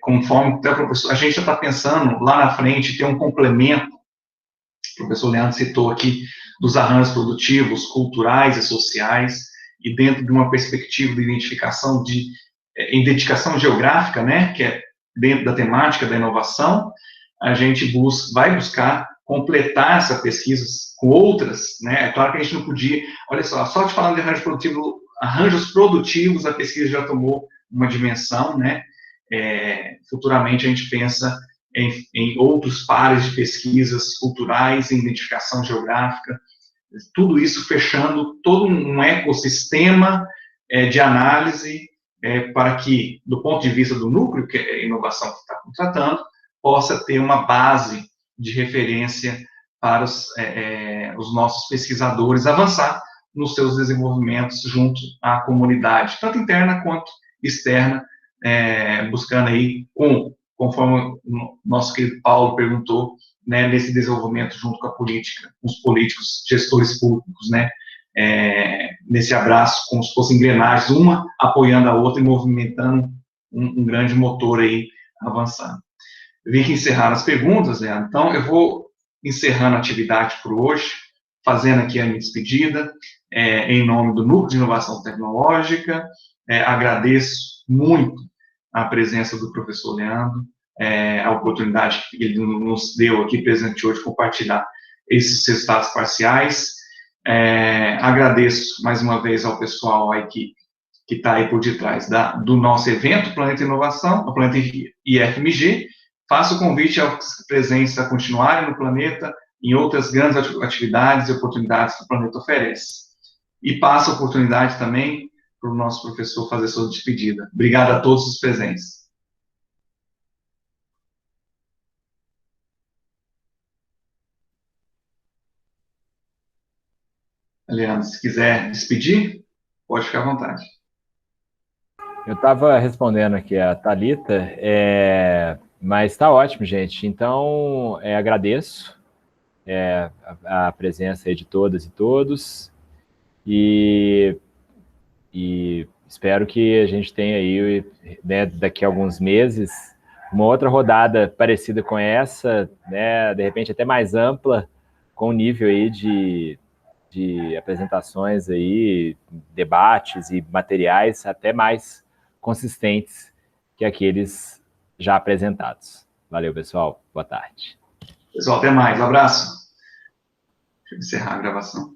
conforme até o professor, a gente já está pensando lá na frente ter um complemento. O professor Leandro citou aqui dos arranjos produtivos, culturais e sociais, e dentro de uma perspectiva de identificação identificação geográfica, né, que é dentro da temática da inovação, a gente vai buscar completar essa pesquisa com outras, né, é claro que a gente não podia, olha só de falar de arranjos produtivos, a pesquisa já tomou uma dimensão, né, futuramente a gente pensa em outros pares de pesquisas culturais, em identificação geográfica, tudo isso fechando todo um ecossistema de análise para que, do ponto de vista do núcleo, que é a inovação que está contratando, possa ter uma base de referência para os nossos pesquisadores avançar nos seus desenvolvimentos junto à comunidade, tanto interna quanto externa, buscando aí, conforme o nosso querido Paulo perguntou, né, nesse desenvolvimento junto com a política, com os políticos, gestores públicos, né, nesse abraço, como se fossem engrenagens, uma apoiando a outra e movimentando um grande motor aí, avançando. Eu vim aqui encerrar as perguntas, Leandro, então eu vou encerrando a atividade por hoje, fazendo aqui a minha despedida, em nome do Núcleo de Inovação Tecnológica, agradeço muito a presença do professor Leandro, a oportunidade que ele nos deu aqui, presente hoje, compartilhar esses resultados parciais. Agradeço mais uma vez ao pessoal aí que está aí por detrás do nosso evento, Planeta Inovação, o Planeta IFMG. Faço o convite aos presentes a continuarem no Planeta, em outras grandes atividades e oportunidades que o Planeta oferece. E passo a oportunidade também para o nosso professor fazer sua despedida. Obrigado a todos os presentes. Leandro, se quiser despedir, pode ficar à vontade. Eu estava respondendo aqui a Thalita, mas está ótimo, gente. Então, agradeço a presença aí de todas e todos, e espero que a gente tenha aí, né, daqui a alguns meses, uma outra rodada parecida com essa, né, de repente até mais ampla, com um nível aí de apresentações aí, debates e materiais até mais consistentes que aqueles já apresentados. Valeu, pessoal. Boa tarde. Pessoal, até mais. Um abraço. Deixa eu encerrar a gravação.